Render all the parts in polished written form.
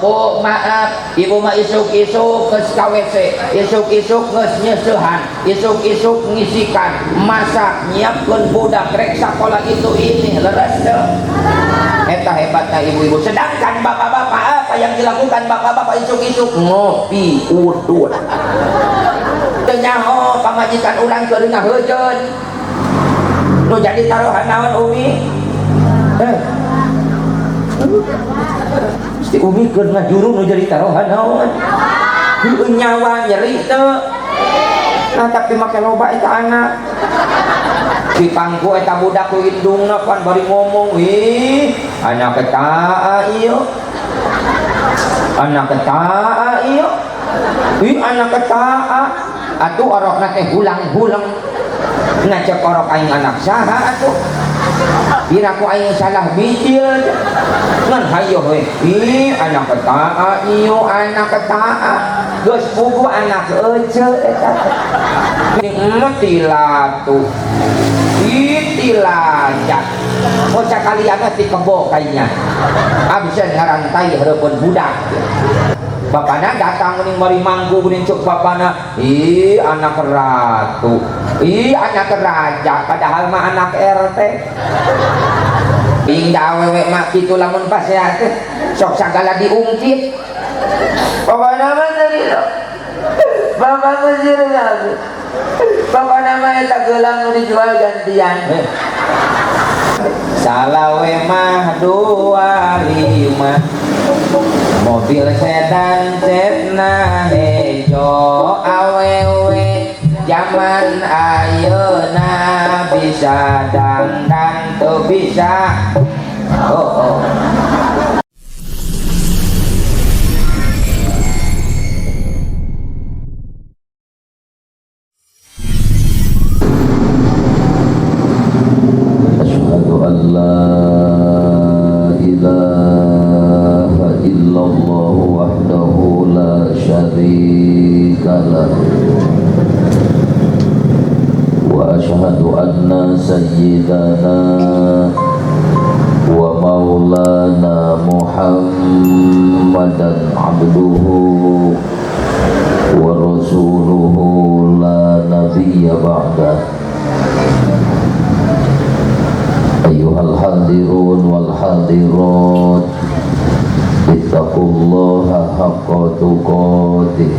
Bu maaf ibu mah isuk-isuk geus ka WC, isuk-isuk geus nyeusehan, isuk-isuk ngisikan, masak, nyiapkeun budak rek sakola itu ini leres teu. Eta hebatnya ibu-ibu. Sedangkan bapak-bapak apa yang dilakukan bapak-bapak isuk-isuk? Ngopi udut. Teu nyaho pamajikan urang keur ngaheujeun. Nu jadi taruhan naon Umi? Si Umi keur ngajuru nu jadi taruhan naon? Nyawa nyeri teu. Nah tapi make loba eta anak. Di pangku eta budak ku indungna pan bari ngomong, ih anak eta ieu. Anak eta ieu. Ih anak eta atuh orokna teh hulang-hulang. Ngajak orok aing anak saha atuh. Kira ku aing salah bijil. Ngan hayo we. Ih anak eta ieu anak eta. Geus pugu anak ece eta. Mati latu. Itilajak bocah kalian ti kebo kayaknya absen ngarantai hareupeun budak bapana datang geuning mari manggu geuning cuk bapana ih anak ratu ih anak raja padahal mah anak RT ing awewe mah kitu lamun pas ya teh sok sagala diungkit pokona mah tadi bapak mesir lagi bapak namanya tak gelang dijual gantian salawe mah 25 mobil sedan cetna hejo awewe zaman ayeuna bisa dangdang teu bisa sayyidana wa maulana Muhammadan abduhu wa rasuluhu la nabiyya ba'dah. Ayyuhal hadirun wal hadirat ittaqullaha haqqa tuqatih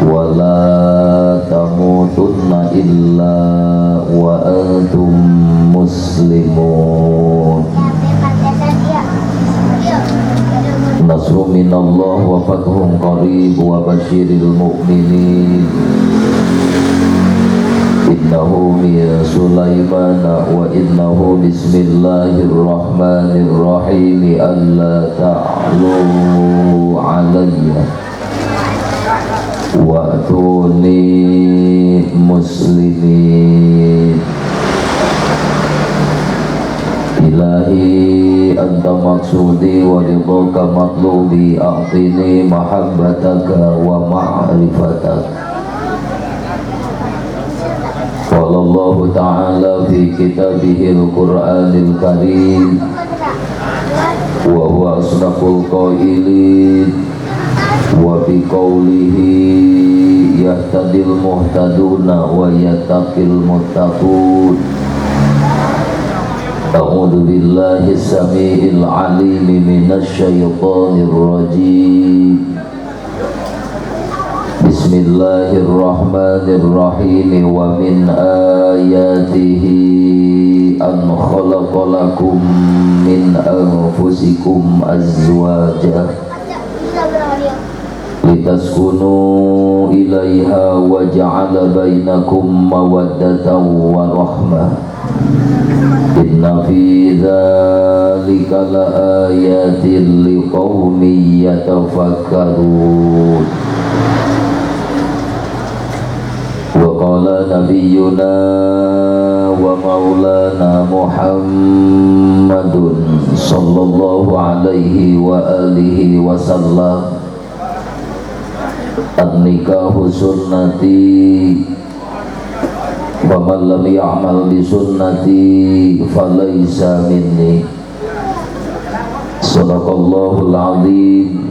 wa la tamutunna illa wa antum muslimun. Nasrun minallah wa fathun qarib wa basyiril mu'minin. Innahu min Sulaiman wa innahu bismillahirrahmanirrahim alla ta'lu alayya wa'tuni muslimin. Ilahi anta maksudi wa ridhaka matlubi a'tini mahabbataka wa ma'rifataka. Qala Allah ta'ala fi kitabihil Qur'anil Karim wa huwa asdaqul qailin wa bi qawlihi yahtadil muhtaduna wa yattaqil muttaqun. A'udzu billahi as-sami'il 'alim minasy syaithanir rajim. Bismillahirrahmanirrahim. Wa min ayatihi an khalaqalakum min anfusikum azwaja litaskunu ilaiha wa ja'ala bainakum mawaddatan wa rahmah. Inna fi dzalika laayatin liqaumin yatafakkarun. Wa qala nabiyyuna wa maulana Muhammadun sallallahu alaihi wa alihi wasallam, an-nikahu sunnati faman lam ya'mal bi sunnati falaysa minni. Sadaqallahul azim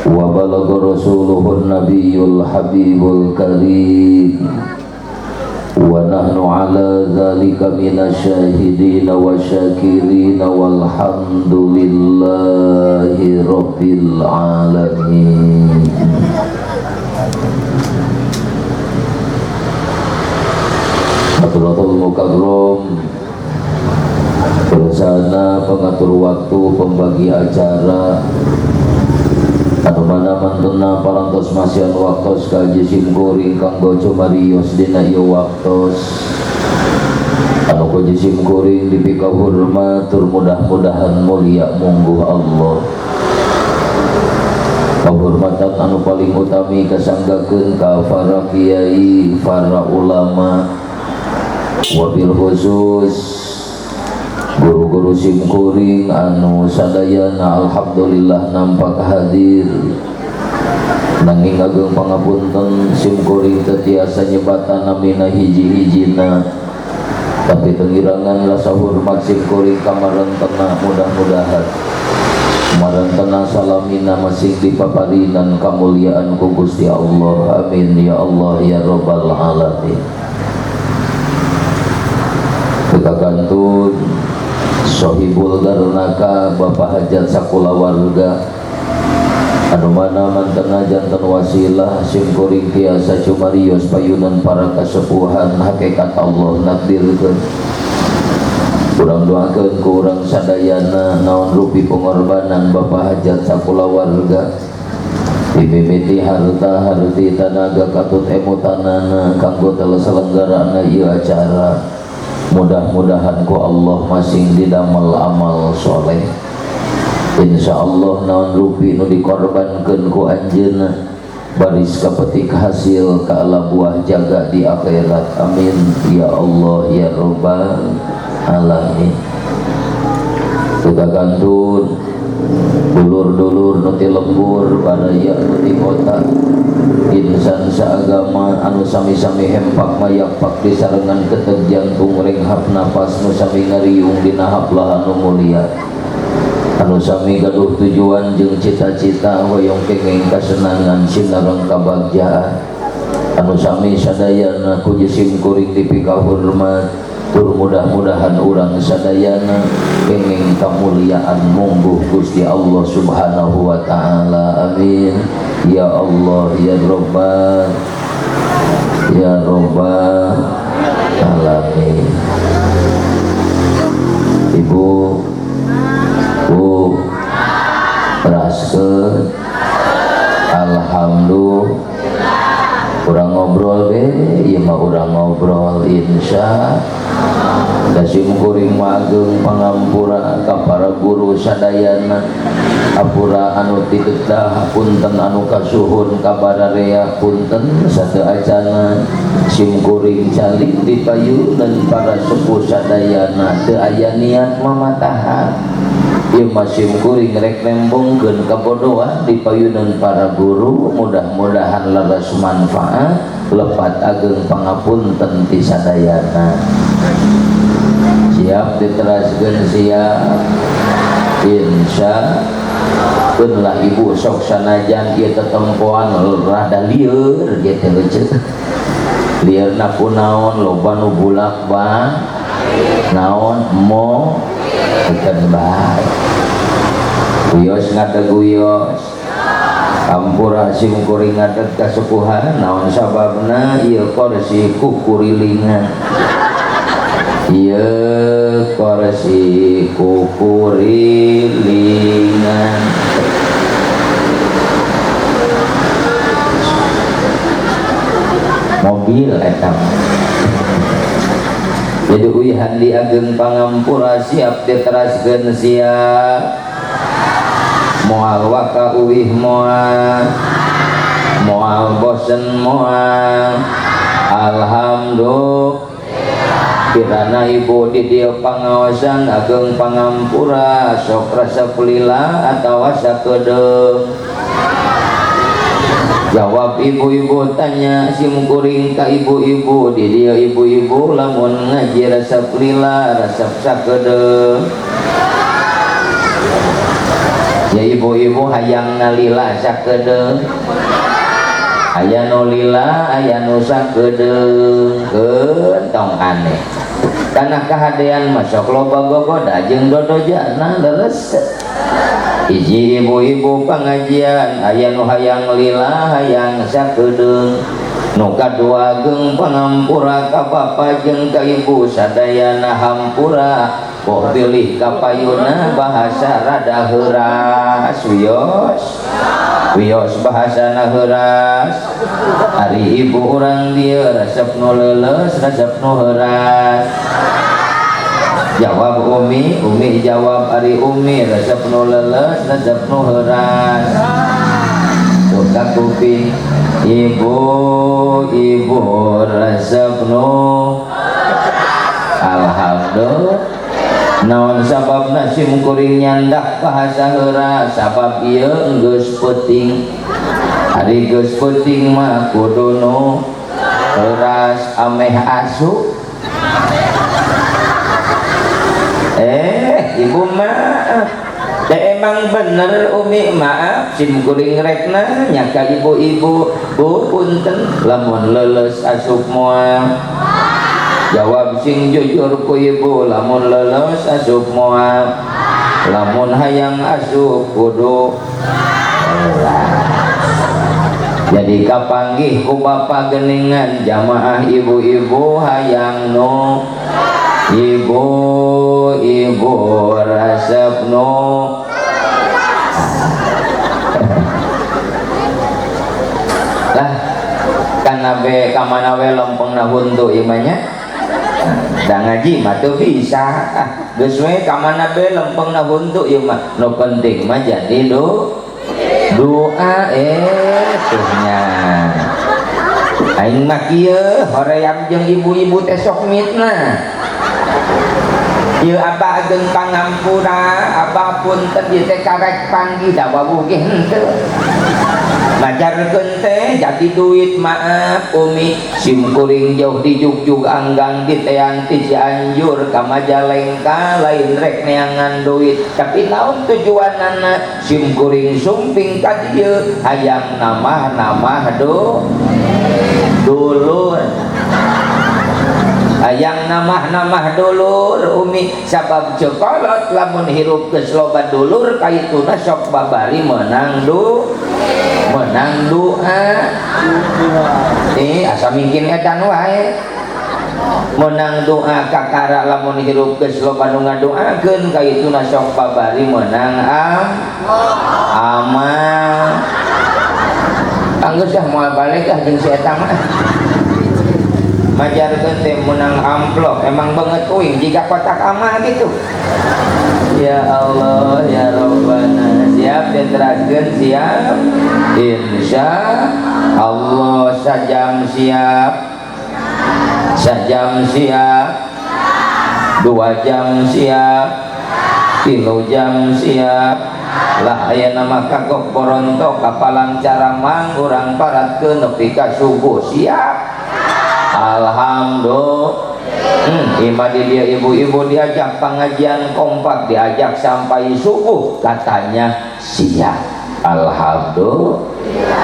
wa balagha rasuluhun nabiyyul habibul karim wa nahnu ala dzalika minasyahidina wa syakirina walhamdulillahi rabbil alamin. Hadratul mukarram, bersana pengatur waktu, pembagi acara, anu mana mantena parantos masian waktos kaji simkuring kanggo cumarios dina ieu waktos anu kaji simkuring dipika hormat tur mudah-mudahan mulia mungguh Allah. Penghormatan anu paling utami kasanggakeun ka para kiai, para ulama, wabil khusus guru-guru simkuring anu sadayana alhamdulillah nampak hadir, nanging ageng pangapunten simkuring teu tiasa nyebatan namina hiji-hijina, tapi tengirangan rasa hormat simkuring kamarentena mudah-mudahan marantena salamina masih dipaparinan kamuliaan ku Gusti Allah. Amin ya Allah ya rabbal alamin. Kita kantun Sohibul Garnaka Bapak Hajat sakula warga anu mana mantena janten wasilah simkuring tiasa cumarios payunan para kasepuhan hakikat Allah nakdirkeun. Urang doakeun ku urang sadayana naon rupi pengorbanan Bapak Hajat sakula warga dimimiti harta harti tanaga katut emutanana kanggo teleselenggarana ieu acara. Mudah-mudahan ku Allah masing didamel amal soleh. Insyaallah naon rupi nu dikorbankeun ku anjeunna baris kapetik hasil ka ala buah jaga di akhirat. Amin ya Allah ya rabbal alamin. Kita kantun dulur-dulur nu ti lembur baraya nu ti kota, insan saagama anu sami-sami hempak mayakpak di sarengan keteg jantung renghap napas nu sami ngariung dina haplah anu mulia, anu sami gaduh tujuan jeung cita-cita hoyong kenging kasenangan sinareng kabagjaan, anu sami sadayana ku jisim kuring dipika hormat tur mudah-mudahan urang sadayana kenging kamuliaan mungguh Gusti Allah subhanahu wa ta'ala. Amin ya Allah ya rabbal alamin. Ibu raskeun alhamdulillah urang ngobrol ieu mah urang ngobrol insya dasim kuring mageng pangampura ka para guru sadayana apura anu ti kedah punten anu kasuhun kabararea punten sateu acana sim kuring calik dipayuneun para sepuh sadayana teu aya niat mamatahan ieu mah sim kuring rek nembongkeun kabodohan dipayuneun para guru. Mudah-mudahan leres manfaat lepat ageng pangapunten ti sadayana. Siap diteraskeun siap insya Allah. Ibu sok sanajan ieu tetempoan rada lieur gitu ceuk. Liurna kunaon loba nu bulak bang naon mo bukan baik guyos ngadeguyos ampura sim kuring ngadeg kasepuhan naon sababna ieu korsi kukurilingan ieu korsi kukurilingan mobil eta jadi uihan di ageng pangampura siap diteraskeun siap moal waka uih moal bosen moal alhamdulillah kirana ibu di dieu pangaosan ageng pangampura sok rasa pelila atawa sakedeung. Jawab ibu-ibu tanya sim kuring ka ibu-ibu di dia ibu-ibu lamun ngaji rasa pelila rasa sakedeung. ya ibu-ibu hayang nalila sakedeung aya nu lila aya nu sakedeung tong aneh karena kahadean mah sok loba gogoda jeung dodojana leres hiji ibu-ibu pengajian aya nu hayang lila hayang sakedeung nu kadua geung pangampura ka bapa jeung ka ibu sadayana hampura boh pilih ka payuna bahasa rada heuras wios bahasana heuras ari ibu urang dieu resep nu leuleus resep nu heuras jawab umi jawab ari umi resep nu leuleus resep nu heuras ka kuping ibu resep nu alhamdulillah naon sababna sim kuring nyandak bahasa heuras sabab ieu geus peuting ari geus peuting mah kudu nu heuras ameh asu ibu maaf emang bener umi maaf sim kuring rekna nya ka ibu-ibu bu punten lamun leuleus asup moal jawab sing jujur ku ibu lamun leuleus asup moal lamun hayang asup kudu jadi kapanggih ku bapa geningan jamaah ibu-ibu hayang nu ibu resep nu lah kana be kamana we lempengna huntu ieu mah nya da ngaji mah teu bisa geus we kamana be lempengna huntu ieu mah nu penting mah jadi doa tuh nya aing mah kieu hoream jeung ibu-ibu teh sok mitna ieu abah jeung pangampura abah punten ieu teh karek panggih da wabuh ge henteu majarkeun teh jadi duit maaf umi sim kuring jauh di jugjug anggang di teang ti Cianjur ka Majalengka lain rek neangan duit tapi naon tujuanana sim kuring sumping ka dieu hayang namah dulur hayang namah dulur umi sabab cekolot lamun hirup geus loba dulur kaituna sok babari menang doa asa mungkin edan wae menang doa kakara lamun hirup geus loba nu ngadoakeun kaituna sok babari menang amal anggeus dah moal balik jeung si eta mah majarkeun teh menang amplop emang banget uing jika kotak amal gitu ya Allah ya Rabbana siap diterakeun siap insya Allah sajam siap 2 jam siap 3 jam siap lah aya nama kagok porontok kapalang caramang urang paratkeun nepi ka subuh siap alhamdulillah imadi dia ibu-ibu diajak pengajian kompak diajak sampai subuh katanya siap alhamdulillah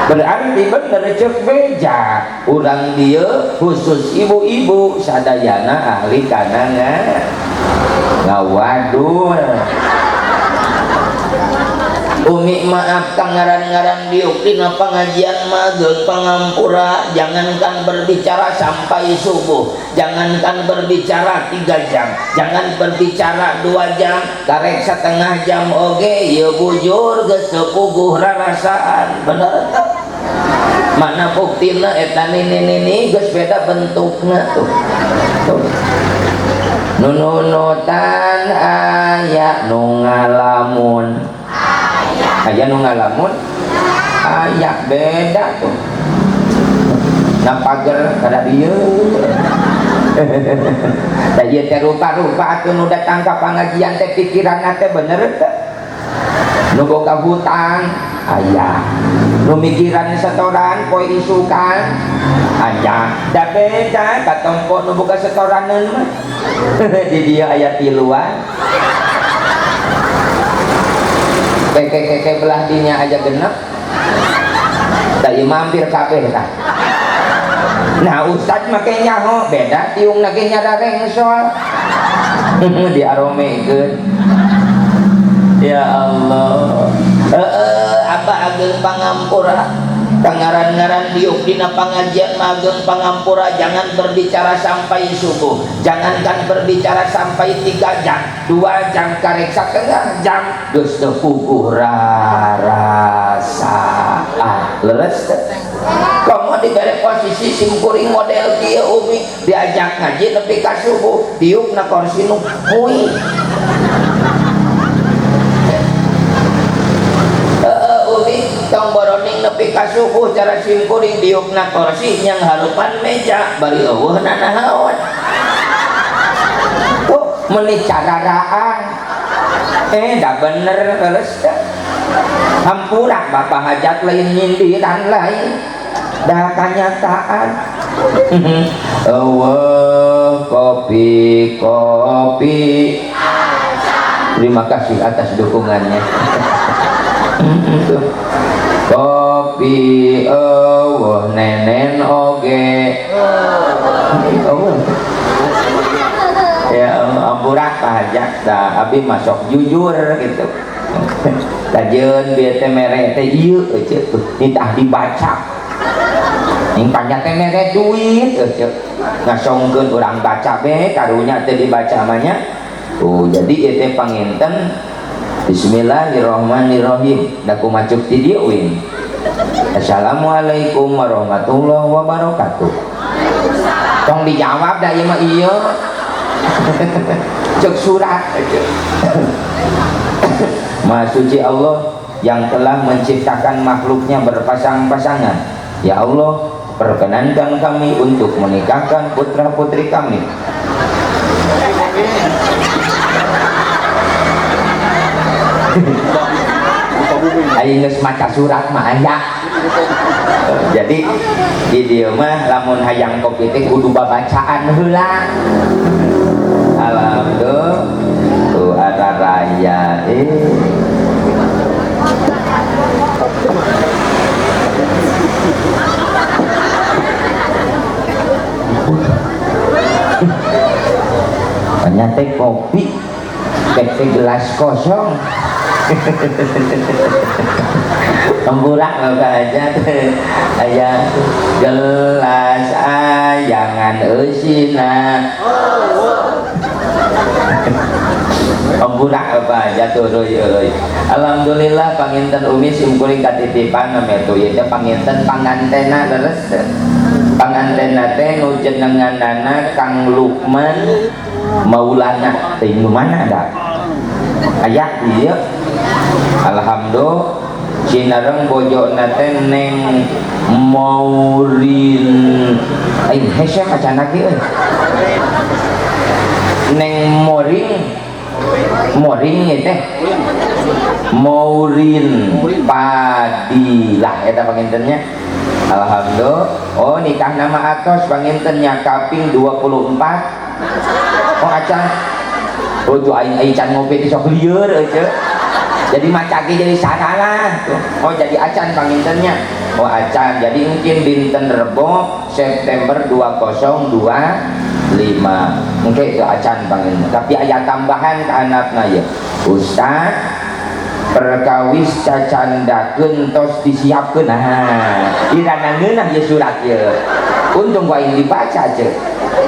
berarti bener cek beja urang dia khusus ibu-ibu sadayana ahli kana ngawadul umi maaf ngaran-ngaran diuk dina pengajian magel pangampura jangankan berbicara sampai subuh jangankan berbicara 3 jam jangan berbicara 2 jam karek setengah jam oge ieu bujur geus sepuguh rarasaan bener teh mana buktina eta nini geus beda bentukna tuh nunutan aya nu ngalamun aya nu ngalamun aya beda tuh na pager kada dieu da ieu teh rupa-rupa atuh nu datang ka pangajian teh pikiranna teh bener teh nu boga hutang aya nu mikiran setoran poe isukan aya da beda katompo nu boga setoraneun mah di dieu aya tiluan keke belah dinya aja genep tadi mampir kabeh tah. Nah ustad makanya ho beda tiung lagi nyarareng soal di aromekeun. Ya Allah, apa ageng pangampura kangaran-ngaran diuk dina pangajian mageng pangampura. Jangan berbicara sampai subuh, jangankan berbicara sampai 3 jam, 2 jam karek satengah jam geus teu puguh rarasaan leres teh. Kamu diberi posisi simkuring model kieu umi diajak ngaji nepi ka subuh diuk na kursi nu muih. Tong boroning nepi ka subuh cara simkuring diukna kursi yang harupan meja bari eueuhna nahaon tuh meuni cararaan da bener geus teh hampura bapak hajat lain nyindiran lain da kanyataan. Kopi terima kasih atas dukungannya. Kopi nenen oge ya ampurak pahajak dah abi masuk jujur gitu. Lajeun bieu teh mere teh ieu euceuk tuh nitah dibaca ing panjat teh mere duit euceuk ngasongkeun urang baca be karunya teh dibaca mah nya tuh. Jadi ieu teh panginten Bismillahirrahmanirrahim. Daku macuk ti dieu win. Assalamualaikum warahmatullahi wabarakatuh. Tong dijawab da ieu mah ieu. Cek surat. Maha suci Allah yang telah menciptakan makhluknya berpasang-pasangan. Ya Allah, perkenankan kami untuk menikahkan putra-putri kami. Aing geus maca surat mah aya. Jadi di dieu mah lamun hayang kopi teh kudu babacaan heula. Alhamdulillah tuh ada raya ternyata kopi teh gelas kosong. Temburak aja aya gelas ayangan eusina. Temburak apa aja turuy euy. Alhamdulillah panginten umi simkuring katitipan mah tuh ieu teh panginten pangantena leres. Pangantena teh nu jenenganana Kang Lukman Maulana teh nu mana da? Aya ieu. Alhamdulillah cinareng bojona teh Neng Maurin aing hese macana kieu Neng Moring teh Maurin Padilah eta pangintennya. Alhamdulillah. Oh nikah nama atos pangintennya kaping 24. Oh acan oh tuh aing can ngopi di sok lieur euy. Jadi macaki jadi sanalah tuh. Oh jadi acan pangintennya. Oh acan. Jadi mungkin dinten Rebo September 2025 mungkin itu acan panginten. Tapi aya tambahan ke anakna ya. Ustaz perkawis cacandakeun tos disiapkeun. Nah, iranangeunah ye surat ye. Untung gua aing dibaca ceuk.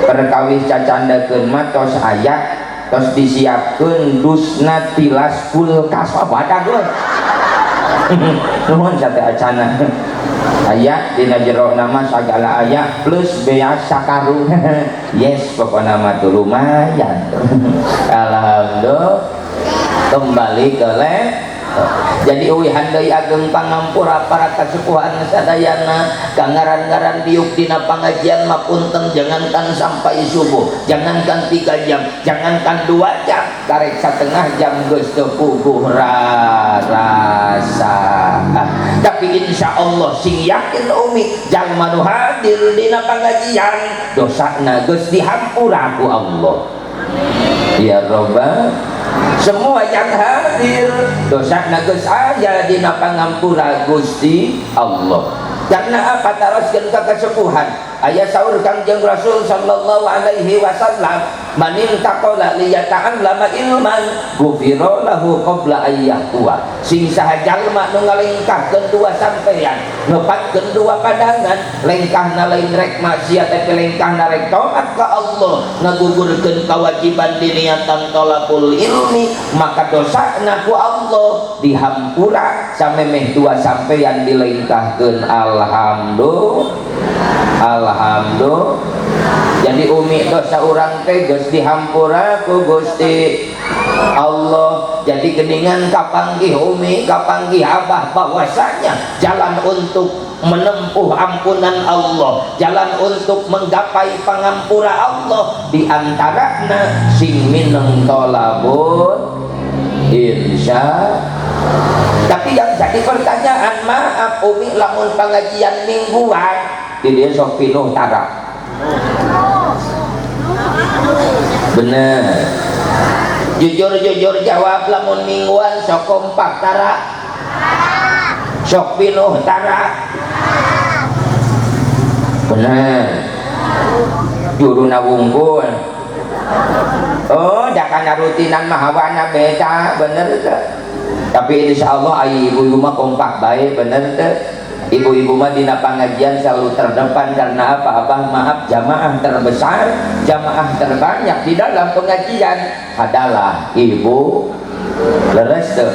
Perkawis cacandakeun mah tos aya tos disiapkeun dusna tilas kulkas badag we. Nuhun sate acana. Aya dina jero nama sagala aya plus bea sakarung. Yes pokona mah tuh lumayan. Alhamdulillah kembali ke jadi uwihan deui ageng pangampura para kasepuhan sadayana kangaran-ngaran diuk dina pangajian mah punten jangankan sampai subuh, jangankan 3 jam, jangankan 2 jam, karek setengah jam geus teu puguh rarasaan. Tapi insya Allah sing yakin umi jalma nu hadir dina pangajian dosana geus dihampura ku Allah. Ya Rabbal semua yang hadir dosa nagus aya dina pangampura Gusti Allah. Karena apa? Taroskeun ka kesepuhan aya saur Kangjeng Rasul sallallahu alaihi wasallam, manin taqala liyata'allama ilman ghufira lahu qabla ayyahtua. Sing saha jalma nu ngalengkahkeun dua sampeyan, ngepatkeun dua padangan, lengkahna lain rek maksiat tapi lengkahna rek taat ka Allah, ngagugurkeun kewajiban diniatan talabul ilmi, maka dosana ku Allah dihampura samemeh dua sampeyan dilengkahkeun. Alhamdulillah. Jadi umi dosa orang teh geus dihampura ku Gusti Allah. Jadi geningan kapanggih umi, kapanggih abah, bahwasanya jalan untuk menempuh ampunan Allah, jalan untuk menggapai pangampura Allah, diantaranya sing mineng tolabun insya. Tapi yang jadi pertanyaan, maaf umi lamun pengajian mingguan di dia sok pinuh tara. Bener, jujur jawab, lamun mingguan sok kompak tara, sok pinuh tara. Bener, juruna wungkul. Oh, jakana rutinan mahawana beda, bener tuh. Tapi insya Allah ibu-ibu mah kompak baik, bener tuh. Ibu-ibu mah dina pengajian selalu terdepan. Karena apa? Abah maaf, jamaah terbesar, jamaah terbanyak di dalam pengajian adalah ibu. Leres tuh,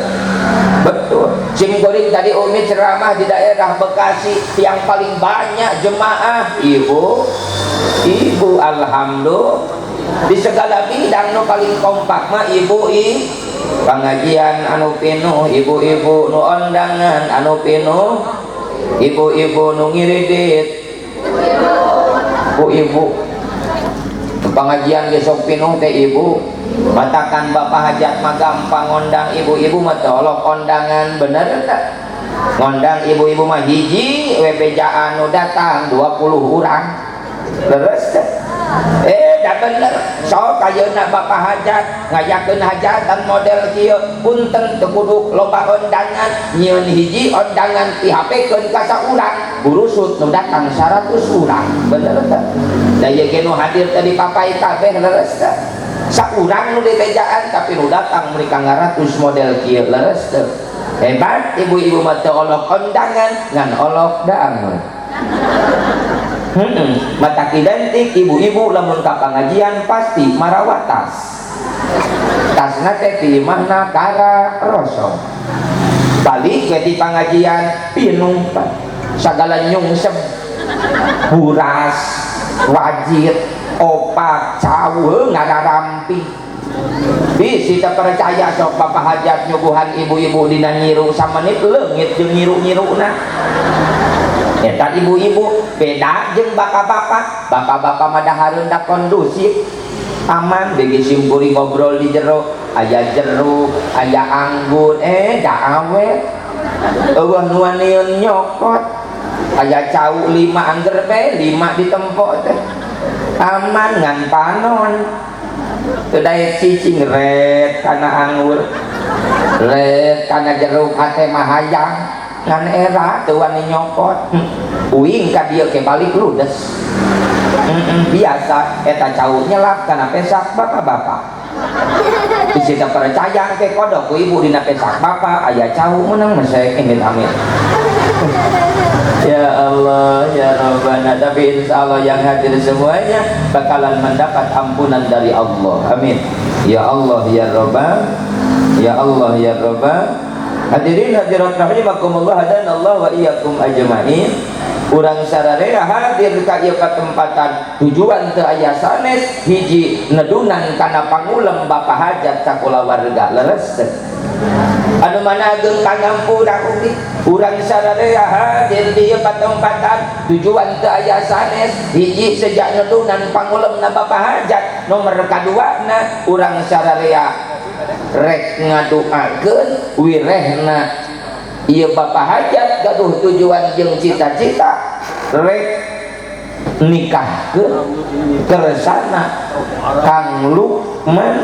betul. Simkuring tadi umi ceramah di daerah Bekasi, yang paling banyak jemaah ibu. Alhamdulillah, di segala bidang nu paling kompak mah ibu. Pengajian anu pinuh ibu-ibu, nu undangan anu pinuh ibu-ibu, nu ngiridit ibu. Pengajian besok pinuh teh ibu. Matakan bapak hajat mah gampang ngondang ibu-ibu mah tolong kondangan, bener tak? Ngondang ibu-ibu mah hiji webejaan nu datang 20 orang. Terus dah bener. So kayeuna bapak hajat ngayakeun hajatan model kieu, punten teu kudu loba undangan, nyieun hiji undangan dihapekeun ka saurang, burusut nu datang 100 urang. Bener teh? Da ieu ge nu hadir tadi papai kabeh leres teh. Saurang nu dibejaan tapi nu datang mereka 100 model kieu, leres teh. Hebat ibu-ibu mah teu olok undangan ngan olok daangan. Mata identik ibu-ibu lamun ka pengajian pasti marawat tas. Tasna teh di mana kara rosong. Balik ke di pengajian pinuh sagala nyungsep, buras, wajit, opak, cawe, ngadarampi. Bisi terpercaya sok bapak hajat nyuguhan ibu-ibu dina nyiru samanit leungit jeung nyiru-nyiruna. Eta ibu-ibu beda jeung bapak-bapak. Bapak-bapak mah dahareun da kondusif, aman, begi simpuri ngobrol di jero, aya jeruk, aya anggur, da awet. Eueuh nu aneun nyokot, aya cau 5 angger be, 5 ditempo teh. Aman ngan panon. Teu daek cicing red kana anggur, red kana jeruk ate mah hayang. Ngan era teu wani nyokot. Uing ka dieu ke balik ludes. Biasa eta cau nyelap kana pesak bapak-bapak. Bisi teu percaya ke kodok ku ibu dina pesak bapak aya cau meunang mesek amit-amit. Ya Allah, ya Rabbana. Tapi insya Allah yang hadir semuanya bakalan mendapat ampunan dari Allah. Amin. Ya Allah, ya Rabbana. Ya Allah, ya Rabbana. Hadirin hadirat rahimakumullah, hadanallah wa iyyakum ajmain. Urang sararea hadir ka ieu katempatan tujuan teu aya sanes, hiji nedunan kana pangulem bapak hajat sakula warga, leres teh. Anu manageun pangampura ugi urang sararea hadir di ieu katempatan tujuan teu aya sanes, hiji sejak nedunan pangulemna bapak hajat, nomor kaduana urang sararea rek ngadoakeun wirehna ieu bapak hajat gaduh tujuan jeung cita-cita rek nikahkeun kersana kang lu man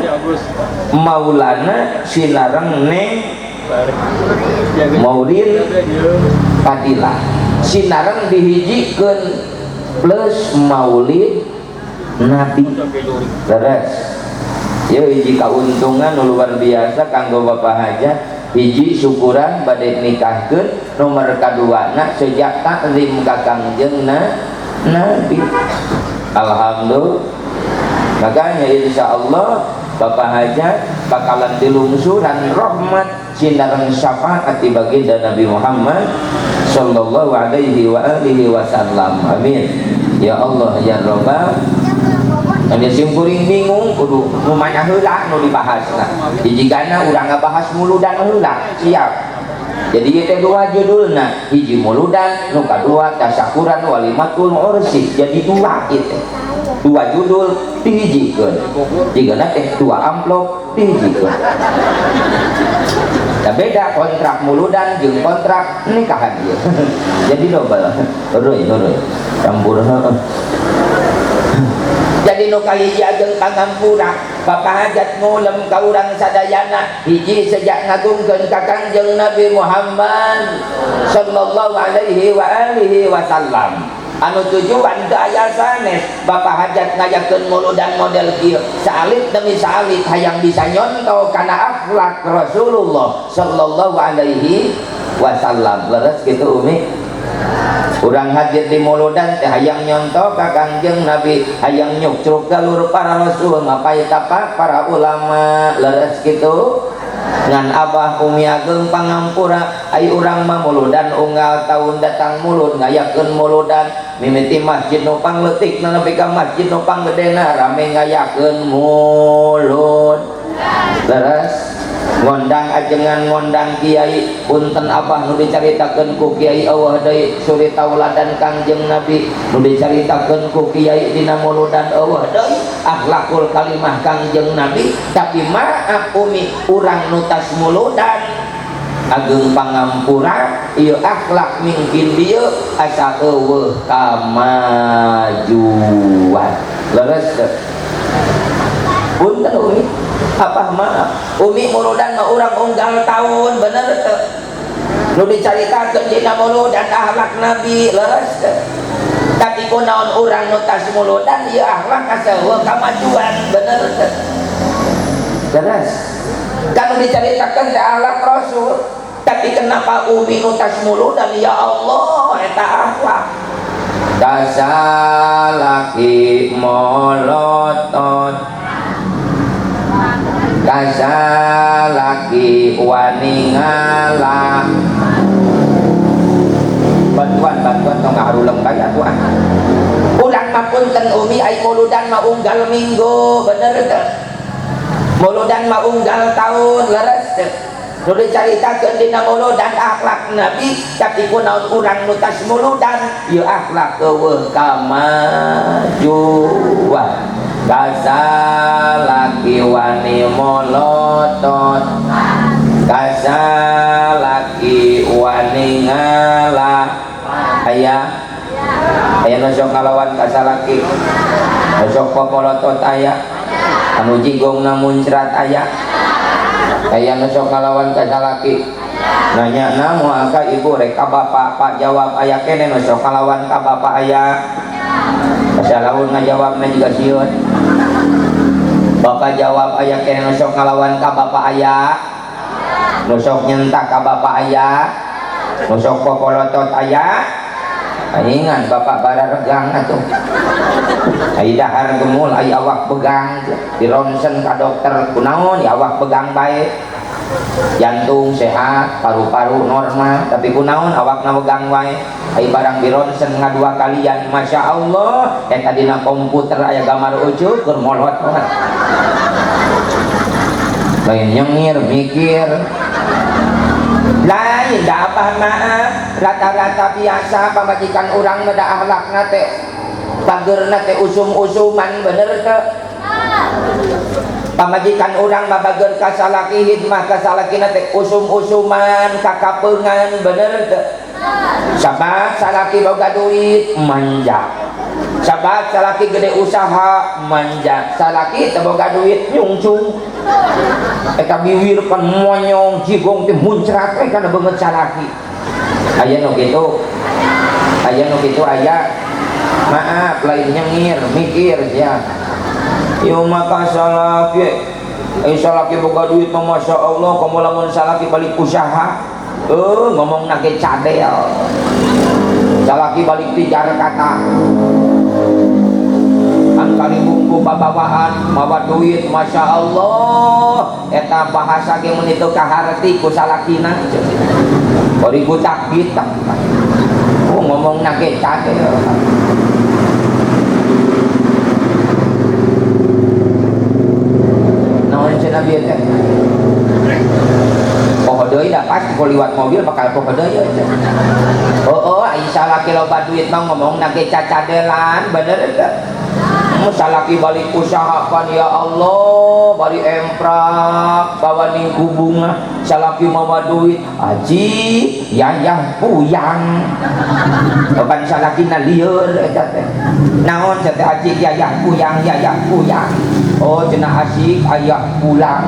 Maulana Sinareng Neng Maulin Fadilah Sinareng dihijikeun plus Maulid Nabi terus ya hiji kauntungan luar biasa kanggo bapak hajat hiji syukuran badai nikahkeun nomor kadua na sejak taklim ka Kangjeng Nabi alhamdulillah makanya insya Allah bapak hajat bakalan dilungsuran rahmat sinareng syafaat di baginda Nabi Muhammad sallallahu alaihi wa alihi wasallam amin ya Allah ya Rabbal dan simkuring bingung kudu rumahnya heula nu dibahas lah hijigana urang ngabahas muludan heula siap jadi ieu teh dua judulna hiji muludan nu kadua tasyakuran walimatul ursi jadi dua ieu dua judul dihijikeun jigana teh dua amplop dihijikeun da beda kontrak muludan jeung kontrak nikahan ieu jadi double heureui campur jadi nu kahiji ageng pangampura bapak hajat ngulem ka urang sadayana hiji sejak ngagungkeun ka Kangjeng Nabi Muhammad sallallahu alaihi wa alihi wasallam anu tujuan teu aya sanes bapak hajat ngajakeun muludan model kieu salit demi salit hayang bisa nyontoh kana akhlak Rasulullah sallallahu alaihi wasallam leres kitu Umi urang hadir di muludan teh hayang nyontoh ka Kangjeng Nabi hayang nyukruk galur para rasul mapai tapak para ulama leres kitu ngan abah umi ageng pangampura ai urang mah muludan unggal tahun datang mulud ngayakeun muludan mimiti masjid nu pangleutikna nepi ka masjid nu panggedena rame ngayakeun mulud leres ngondang ajengan ngondang kiai punten abah nu dicaritakeun ku kiai eueuh deui suri tauladan Kangjeng Nabi nu dicaritakeun ku kiai dina muludan eueuh deui akhlakul kalimah Kangjeng Nabi tapi maaf umi urang nu tas muludan ageng pangampura ieu akhlak mungkin dieu asa eueuh kamajuan leres teh punten umi apa maaf umi muludan mah urang unggal tahun bener teu nu dicaritakeun dina muludan akhlak Nabi leres teu tapi kunaon urang nu tas muludan ieu akhlak asa eueuh kamajuan bener teu leres kan dicaritakeun teh akhlak Rasul tapi kenapa umi nu tas muludan ya Allah eta akhlak kasalaki molotot kasalaki waningala bantuan tong haruleng kaya tuan ulang mapunten umi ai muludan mah unggal minggu bener teu muludan mah unggal tahun leres teu nu dicaritakeun dina muludan akhlak Nabi tapi kunaon urang nu tas muludan ieu akhlak eueuh kamajuan kasalaki wani molotot kasalaki wani ngala aya nu sok ngalawan kasalaki nu sok popolotot aya anu jigongna muncrat aya nu sok ngalawan kasalaki nanya namu angka ibu rek ka bapak pak jawab aya kene nu sok ngalawan ka bapak aya lamun ngajawabna juga sieun bapak jawab aya kene nu sok ngalawan ka bapak aya nu sok nyentak ka bapak aya nu sok popolotot aya ingan bapak bara regang atuh ai dahar gemul ai awak pegang dironsen ka dokter kunaon ya awak pegang bae jantung sehat paru-paru normal tapi kunaon awakna megang wae ai barang dironsen ngadua kalian Masya Allah eta dina komputer aya gambar ucuk keur molot lain nyengir mikir lain da apa maaf rata-rata biasa pamajikan urang mah da akhlakna teh pageurna teh usum-usuman bener teu pamajikan urang mah bageur ka salaki hidmah ka salakina teh usum-usuman kakapeungan bener teu sabab salaki boga duit manja Sabat salaki gede usaha manja, salaki teboga duit nyungcung. Eka biwir kan monyong jigong teh muncrat kana beungeut salaki. Aya nu kitu. Aya nu kitu aya. Maaf lain nyengir, mikir ya. Ieu maka salaki salaki boga duit mah masyaallah, komo lamun salaki balik usaha. Ngomong nage cadel. Salaki balik tijar kata. Angkali bungku babawaan mawa duit masya Allah eta bahasa ge mun itu kaharti ku salakina bari ku takbit ngomong nage cadel naon cenah bieu teh poho deui da pas ku liwat mobil bakal poho deui ai salaki loba duit mah ngomong nage cacadelan bener teh salaki balik usahakan ya Allah bari emprak bawa ning bunga salaki mawa duit aji yayah puyang baban salaki na lieur eta teh naon teh aji yayah puyang oh cenah asik aya pulang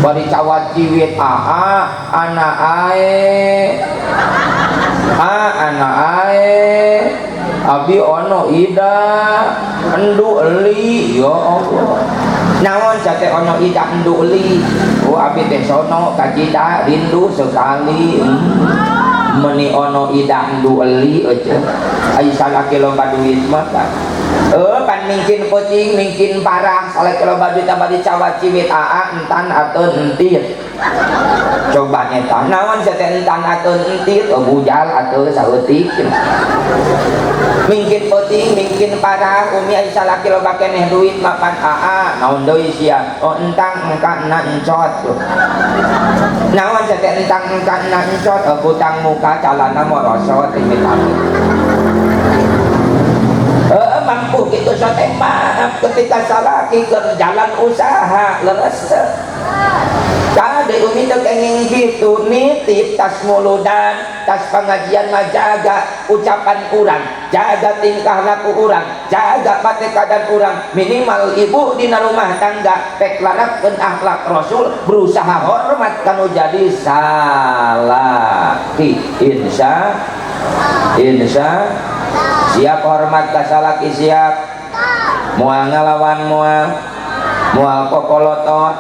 bari cawat ciwit anak ae abi ono ida endu eli ya Allah naon cate ono ida endu eli abi teh sono kajida rindu sekali meni ono ida endu eli aja ai salaki loba duit mah pan mungkin kucing mungkin parah salaki loba duit abadi cawat ciwit entan atau entit coba nyeta naon cate entan atau entit bujal atau saeutik mungkin penting, mungkin parah umi aisyah laki lo keneh duit mapan naon deui sia entang engkana encot naon cete entang engkana encot kutang muka calana morosot imitan mampu gitu sote maaf ketika salaki ke jalan usaha leres kade umi teh kenging gitu nitip tas muludan tas pengajian mah jaga ucapan urang jaga tingkah laku urang jaga patekadan urang minimal ibu dina rumah tangga pek larapkeun akhlak rasul berusaha hormat kanu jadi salaki insya siap hormat ka salaki siap moal ngalawan moal kokolotot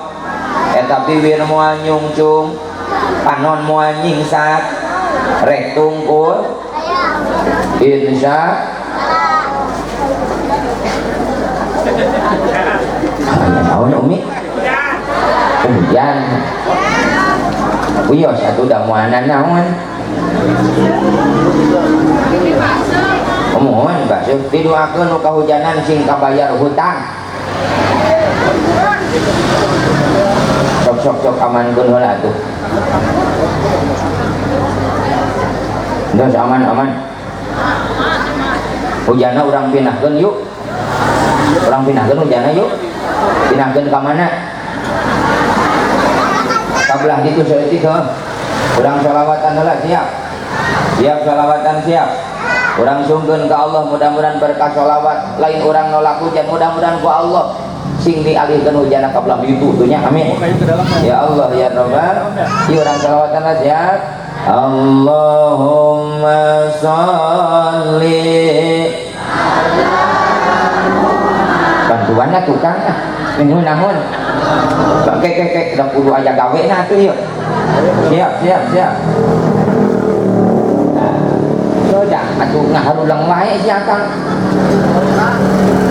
eta bibir moal nyungcung panon moal nyingsat rek tungkul insya naon umi hujan uyos atuh da moalna naon mohon basuh didoakeun nu kahujanan sing kabayar hutang sok amankeun heula atuh geus aman hujana urang pinahkeun yuk urang pinahkeun hujana yuk pinahkeun ka mana kabelah ditu saeutik heuh urang sholawatan heula siap sholawatan siap urang sungkeun ka Allah mudah-mudahan berkah sholawat lain urang nolak hujan mudah-mudahan ku Allah sing dialihkeun hujana ka belah ditu nya amin ya Allah ya Rabbal ieu urang sholawatan siap Allahumma sholli bantuanna tukang minggu nahun kek udah kudu aya gawe na atuh ieu siap soda atuh ngaharulang wae sia Kang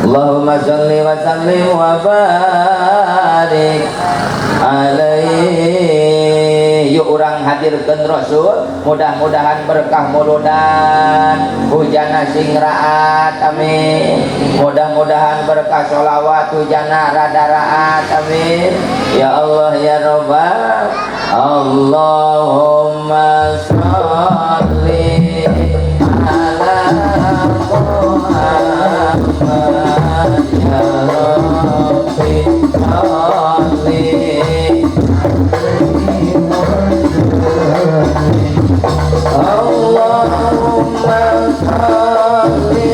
Allahumma sholli wa sallim wa barik alaihi yuk urang hadirkeun Rasul mudah-mudahan berkah muludan hujana sing raat amin mudah-mudahan berkah sholawat hujana rada raat amin ya Allah ya Rabbal Allahumma sholli ala Muhammad ya Rabbi sholli Allahumma sholli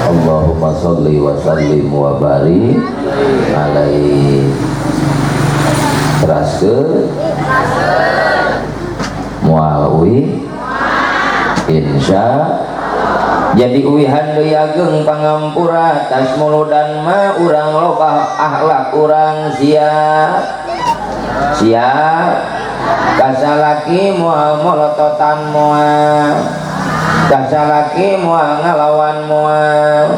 Allahumma sholli wa sallim wa barik alaihi. Teraskeun moal uwi insya jadi uwihan deui ageng pangampura tas muludan mah urang loba akhlak urang siap kasalaki moal molototan moal kasalaki moal ngalawan moal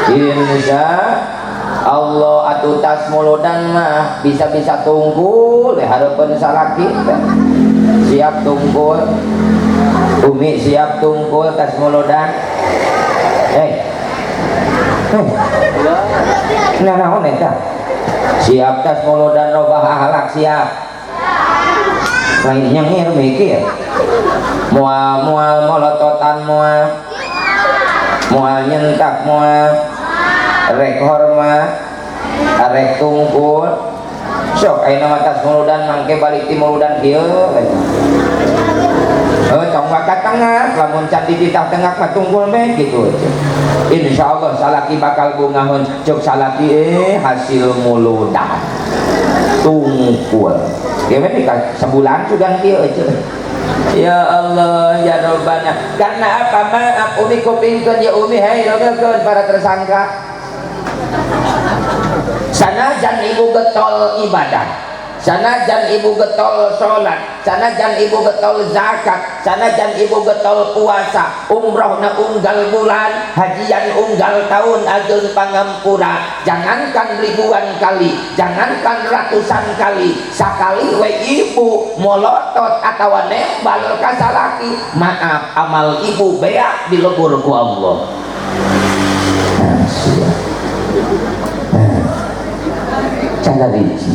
insya Allah atuh tas muludan mah bisa-bisa tunggul hareupeun salaki siap tunggul umi siap tunggul tas muludan nah naon eta siap tas muludan robah akhlak siap lain nyengir mikir moal molototan moal nyentak moal rek hormat rek tungkul sok ayeuna mah tas muludan mangke balik ti muludan kieu tong bakat tengah lamun can di tengah mah tungkul meh kitu insyaallah salaki bakal bungahun cuk salaki hasil muludan tungkul kieu mah sebulan sugan kieu ya Allah ya Rabbana karena apa maaf umi kupingkeun ya umi hai rogekeun para tersangka sanajan ibu getol ibadah, sanajan ibu getol sholat, sanajan ibu getol zakat, sanajan ibu getol puasa, umrohna unggal bulan, hajian unggal tahun ageng pangampura, jangankan ribuan kali, jangankan ratusan kali, sakali we ibu molotot atau nembal kasalaki, maaf amal ibu beak dilebur ku Allah. Cara rinci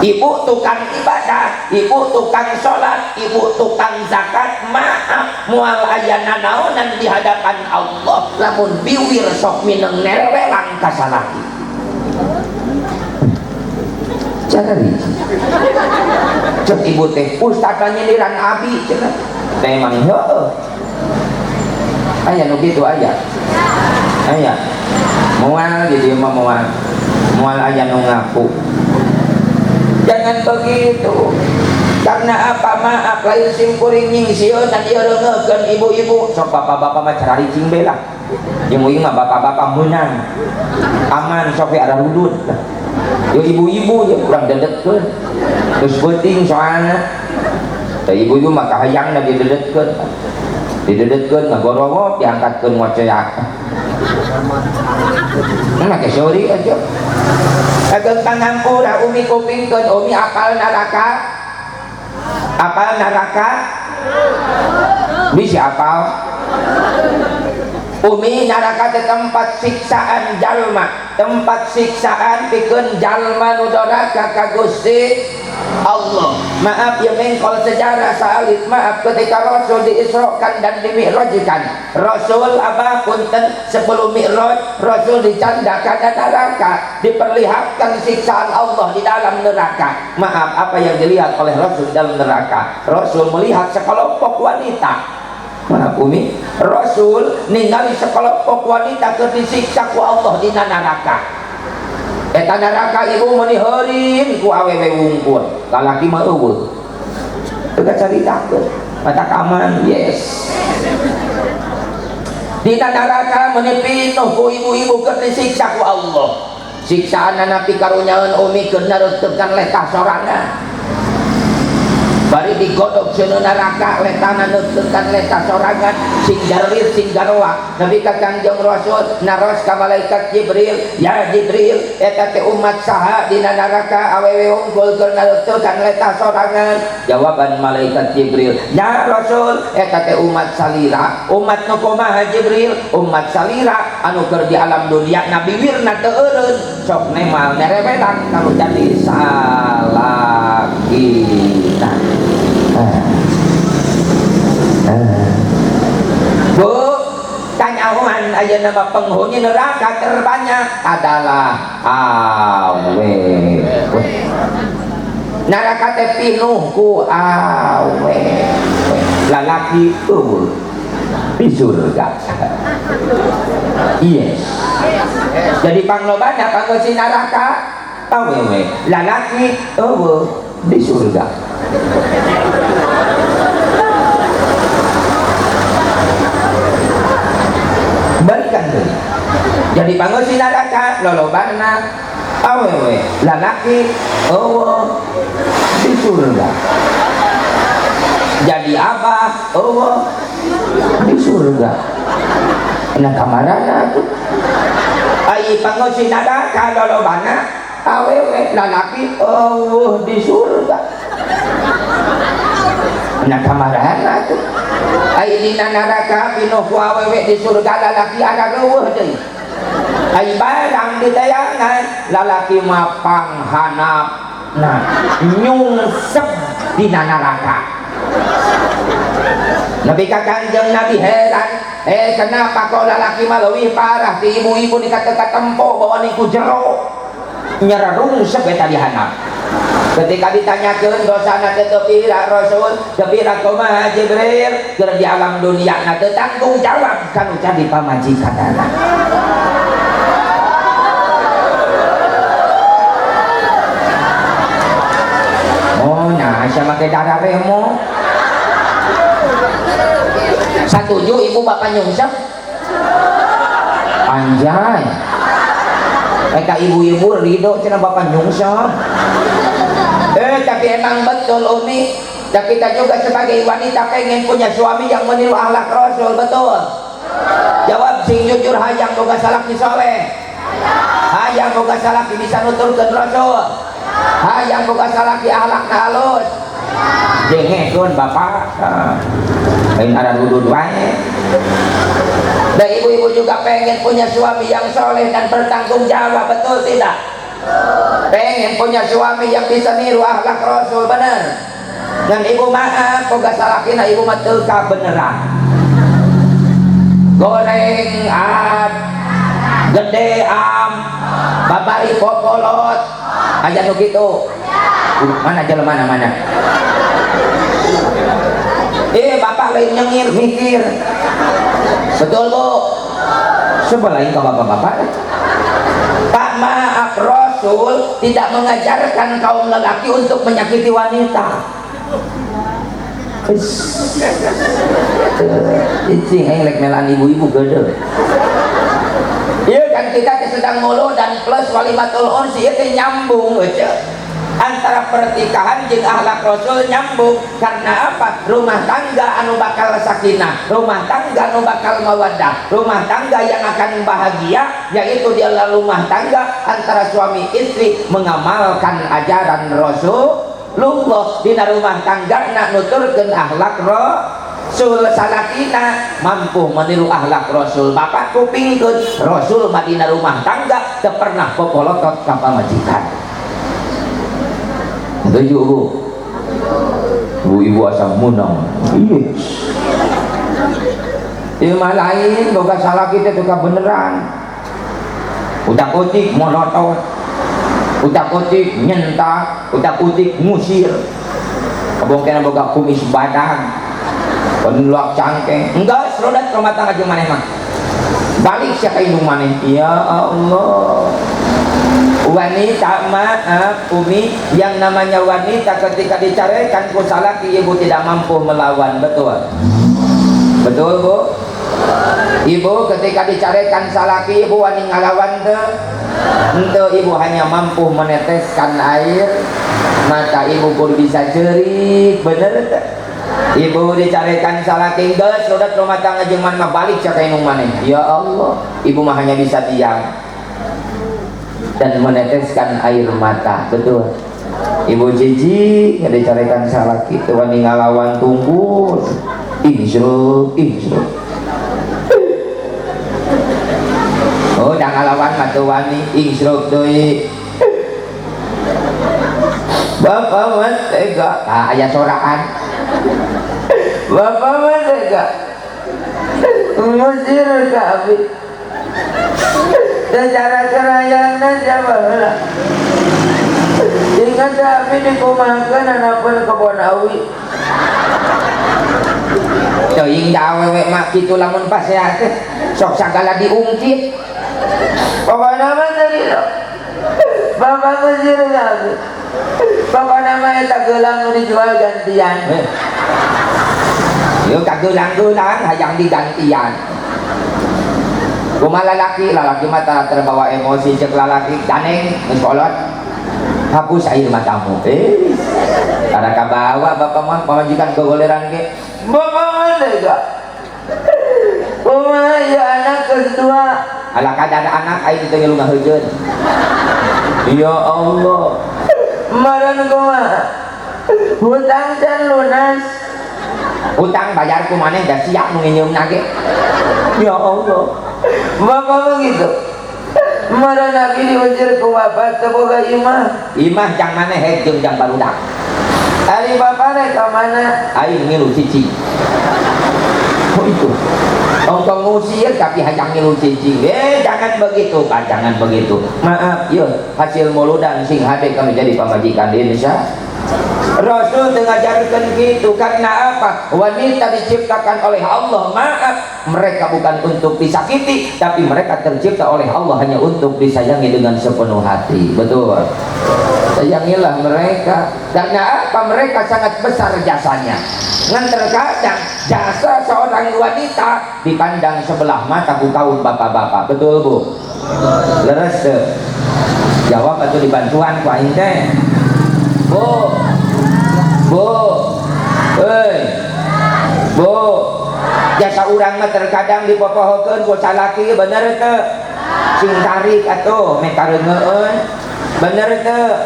ibu tukang ibadah, ibu tukang sholat, ibu tukang zakat, maaf mual ayana naonan di hadapan Allah lamun biwir sok mineng nerelang kasalaki cara rinci cek ibu teh ustadz nyindiran abi cek memang heueuh aya nu kitu aya mual jadi mah mual aya nu ngaku jangan begitu karena apa maaf lain simkuring nyingsiun dan ieu reungekeun ibu-ibu sok bapak-bapak mah cara ricing belah jeung uing mah bapak-bapak meunang aman sok ada rudut yo ibu-ibu ya kurang dedetkeun geus beuting soalna teh ibu-ibu mah kahayangna didedetkeun ngagorowo diangkatkeun waceak make sorry aja ageng pangampura umi kupingkeun umi apal neraka bisa apal umi neraka teh tempat siksaan jalma, tempat siksaan pikeun jalma nu doraka ka Gusti Allah. Maaf ya mengkol sejarah salib, maaf ketika Rasul diisrokan dan dimi'rajkan, Rasul apa punten sebelum mi'raj Rasul dicandakan dan neraka, diperlihatkan siksaan Allah di dalam neraka. Maaf apa yang dilihat oleh Rasul dalam neraka, Rasul melihat sekelompok wanita. Maaf umi, Rasul ningali sekelompok wanita keur disiksa ku Allah di neraka. Eta neraka ibu meuni heureun ku awewe wungkul, lalaki mah eueuh. Teu caritakeun, mata kaman, yes. Di neraka meuni pituh ku ibu-ibu keur disiksa ku Allah. Siksaan napi karunyaeun umi keur nareuteupkan letah sorana. bari digodok seueur neraka letana neutekan leta sorangan sing jarir sing garoa nepi ka Kangjeng Rasul naros ka malaikat Jibril, ya Jibril eta teh umat saha dina neraka awewe unggul keur neutekan leta sorangan. Jawaban malaikat Jibril, ya Rasul eta teh umat salira. Umat nu kumaha Jibril? Umat salira anu keur di alam dunia nabi wirna teu eureun sok nemal nerebedak kalau jadi salakina. Bu, tanyawan ayeuna mah penghuni neraka terbanyak adalah awewe. Neraka teh pinuh ku awewe. Lalaki eueuh di surga. Yes. Jadi panglobana panggosi neraka awewe, lalaki eueuh di surga. Balikan deui. Jadi panggosi neraka lolobana awewe, lalaki eueuh di surga. Jadi apa? Eueuh di surga. Enak kamarana tuh. Ai panggosi neraka lolobana awewe, lalaki eueuh di surga. Enak kamarana tuh. Ai dina neraka pinuh ku awewe di surga lalaki ada eueuh deui. Ai barang ditayangan lalaki mah panghanapna nyungsep dina neraka. Nabi ka Kanjeng Nabi heran, kenapa kok lalaki mah leuwih parah ti ibu-ibu dikata tempo bawa niku jero nyerarungsep eta dihanap. Ketika ditanyakan dosana teu pira Rasul, teu pira kumaha Jibril, keur di alam dunia na teu tanggung jawab kanu jadi pamajikanana. Oh, nah sama ke darah remo. Satuju ibu bapak nyungsep. Anjay. Eka ibu-ibu ridho cenah bapak nyungsep. Tapi emang betul Umi, kita juga sebagai wanita pengen punya suami yang meniru akhlak Rasul, betul? Jawab sing jujur, hayang boga salaki soleh, hayang boga salaki bisa nuturkeun Rasul, hayang boga salaki akhlak halus. Jengekeun bapak, lain ada duduk wae. Dan ibu-ibu juga pengen punya suami yang soleh dan bertanggung jawab, betul tidak? Pengen punya suami yang bisa niru akhlak Rasul, bener. Dan ibu maaf boga salakina ibu mah teu kabeneran. Goreng at gede am babari popolot aja nu kitu. Mana jelema mana? Bapak lain nyengir mikir. Betul Bu? Sebelain ke bapak-bapak. Pak maaf, Rasul tidak mengajarkan kaum lelaki untuk menyakiti wanita. Cicing elek melan ibu-ibu gede. Iya kan kita sedang mulu dan plus walimatul ursi itu nyambung aja. Antara pernikahan jeung akhlak Rasul nyambung. Karena apa? Rumah tangga anu bakal sakinah, rumah tangga anu bakal mawaddah, rumah tangga yang akan bahagia, yaitu dia rumah tangga antara suami istri mengamalkan ajaran Rasulullah dina rumah tangga nak nuturkeun akhlak Rasul. Salakina mampu meniru akhlak Rasul. Bapak kupingkeun Rasul mah dina rumah tangga teu pernah popolotot ka pamajikan. Setuju Bu? Bu-ibu asam munang. Yes. Ilmu lain boga salah kita juga beneran. Utak utik monoton, utak utik nyentak, utak utik ngusir. Kebongkena boga kumis badan, penluak cangkeng. Enggak, serodat rumah tangga jeung maneh mah. Balik sia ka indung maneh. Ya Allah. Wanita maaf Umi, yang namanya wanita ketika diceraikan ku salaki ibu tidak mampu melawan, betul? Betul Bu? Ibu ketika diceraikan salaki ibu wani ngalawan teu? Henteu, ibu hanya mampu meneteskan air mata ibu pun bisa cerik, bener tak? Ibu dicarikan salaking gas, rodat rumah tangga jeung mah balik sia kainung maneh. Ya Allah, ibu mah hanya bisa diam dan meneteskan air mata, betul. Ibu jijik dicarikan salaki teu wani ngalawan tunggul. Insruk. Oh, dah ngalawan mah teu wani insruk deui. Bapak mah tega, aya soraan. Bapak mah tega. Musir ka abi. Secara kerayana siapa lah. Ingat abi dikumakan anapun kebon awi. Teuing da awewe mak kitu lamun pasehat teh sok sagala diungkit. Pokona mah tadi lo. Bapak musir ka abi. Pokona mah eta geulang nu dijual gantian. Yuk kagelang-gelang hayang digantian. Kumaha lalaki mah terbawa emosi cek lalaki daneng geus kolot hapus air matamu. Kada kabawa bapak mah pamajikan gogoleran ge. Bapak mah tega. Kumaha ya anak kedua. Ala kada anak aing teu ngelungah heujeun. Ya Allah. Maran kumaha? Hutang can lunas. Hutang bayar ku maneh da siap nu nginyeumna ge. Ya Allah. Bapak begitu. Marah lagi diujar ke bapak teboga imah. Imah jang mana jeung jang barudak. Ari bapak rek ka mana? Aing ngilu cicing. Oh itu. Ongkong ngusir tapi hajang ngilu cicing. Jangan begitu, Pak, jangan begitu. Maaf, yuk hasil muludan sing hade kami jadi pamajikan di Indonesia. Rasul mengajarkan gitu karena apa? Wanita diciptakan oleh Allah. Maaf, mereka bukan untuk disakiti, tapi mereka tercipta oleh Allah hanya untuk disayangi dengan sepenuh hati. Betul. Sayangilah mereka. Karena apa? Mereka sangat besar jasanya. Ngan terkadang jasa seorang wanita dipandang sebelah mata ku kaum bapak-bapak. Betul bu? Leres tuh. Jawab atau dibantuan ku aing teh. Bu, Bu, jasa urang mah terkadang dipopohokeun ku salaki bener teu? Sing tarik atuh mekareungeun. Bener teu?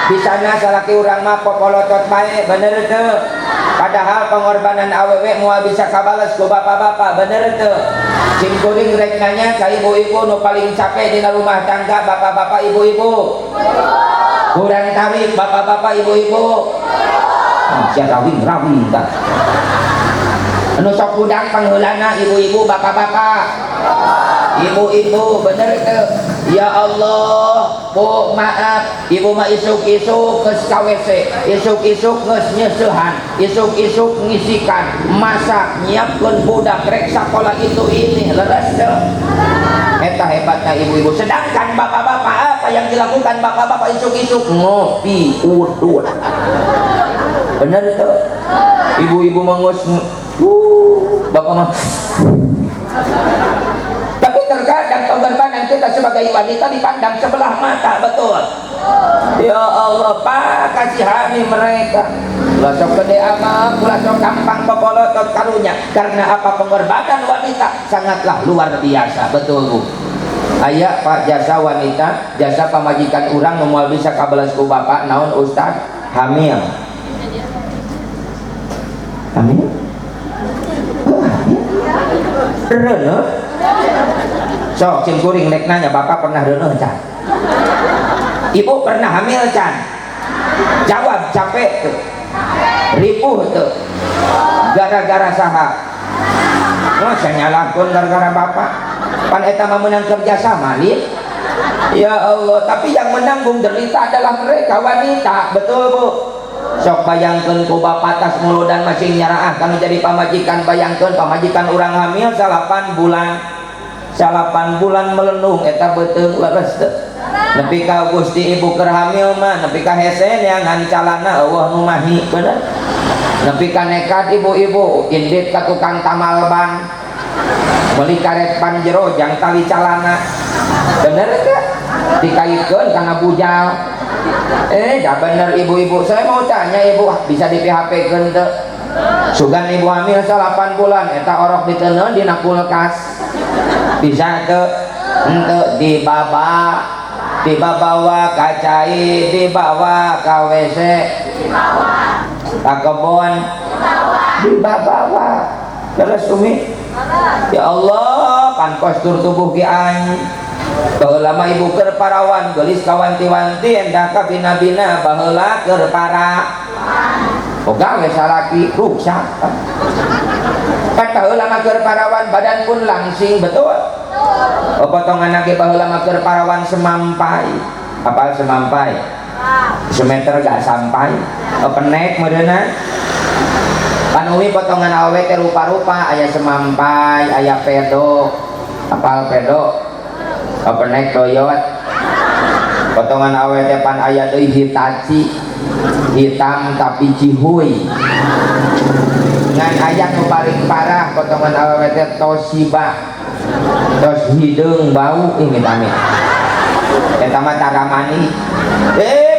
Bisana salaki urang mah popolotot bae, bener teu? Padahal pengorbanan awewe moal bisa kabalas ku bapak-bapak, bener teu? Sing kuring rek nanya ka ibu-ibu nu paling capek dina rumah tangga, bapak-bapak ibu-ibu. Kurang tarik bapak-bapak ibu-ibu. Sia rawing tah. Anu sok udang pangheulana ibu-ibu bapak-bapak. Ibu-ibu bener teu? Ya Allah, Bu maaf, ibu mah isuk-isuk geus ka WC, isuk-isuk geus nyeusehan, isuk-isuk ngisikan, masak, nyiapkeun budak rek sakola itu ini, leres teu? Eta hebatnya ibu-ibu. Sedangkan bapak-bapak apa yang dilakukan bapak-bapak isuk-isuk? Ngopi udut. Bener itu? Ibu-ibu mengus bapak mah. Tapi terkadang pengorbanan kita sebagai wanita dipandang sebelah mata, betul? Ya Allah, Pak, kasihani mereka. Lasok gede amal, lasok gampang popolotot karunya. Karena apa? Pengorbanan wanita sangatlah luar biasa, betul Bu? Aya Pak jasa wanita, jasa pamajikan urang moal bisa kabelas ku bapak naon Ustaz? Hamil. Hamil? Reuneuh? Sok cing kuring rek nanya bapak pernah reuneuh can? Ibu pernah hamil can? Jawab capek tuh. Ripuh tuh. Gara-gara saha? Masa nyalahkeun gara-gara bapak? Pan eta mah menang kerja sama nih. Ya Allah, tapi yang menanggung derita adalah mereka wanita, betul Bu? Sok bayangkeun ku bapak tas muludan masih nyaraah kanu jadi pamajikan, bayangkeun pamajikan urang hamil 8 bulan. 8 bulan melenung eta beuteung leres teu. Nepi ka Gusti ibu keur hamil mah nepi ka hese neangan calana eueuh nu mahi bener. Nepi ka nekat ibu-ibu indit ka tukang tamal ban. Beli karet panjero jang tali calana. Bener teu? dikaitkan karena bujal. Dah bener ibu-ibu, saya mau tanya ibu, bisa di PHP kan tuh? Sugan ibu hamil 8 bulan, eta orok diteneun dina kulkas, bisa tuh? Untuk dibawa ka cai, dibawa ka WC, ka kebon, dibawa. Terus Umi, ya Allah, pan postur tubuh ki aing. Baheula mah ibu keur parawan, geulis kawanti-wanti endah ka bina-bina baheula keur para. Oga we salaki rusak. Pan baheula mah keur parawan badan pun langsing betul. Potongan lagi baheula mah keur parawan semampai. Apal semampai? Semeter gak sampai. Penek meureunna. Pan Umi potongan awet teh rupa-rupa, aya semampai, aya pedok. Apal pedok? Penek doyot. Potongan awet teh pan aya deui hitachi. Hitam tapi cihuy. Ngan aya nu paling parah potongan awet teh Toshiba. Tos hideung bau ini tami. Eta mah taramani.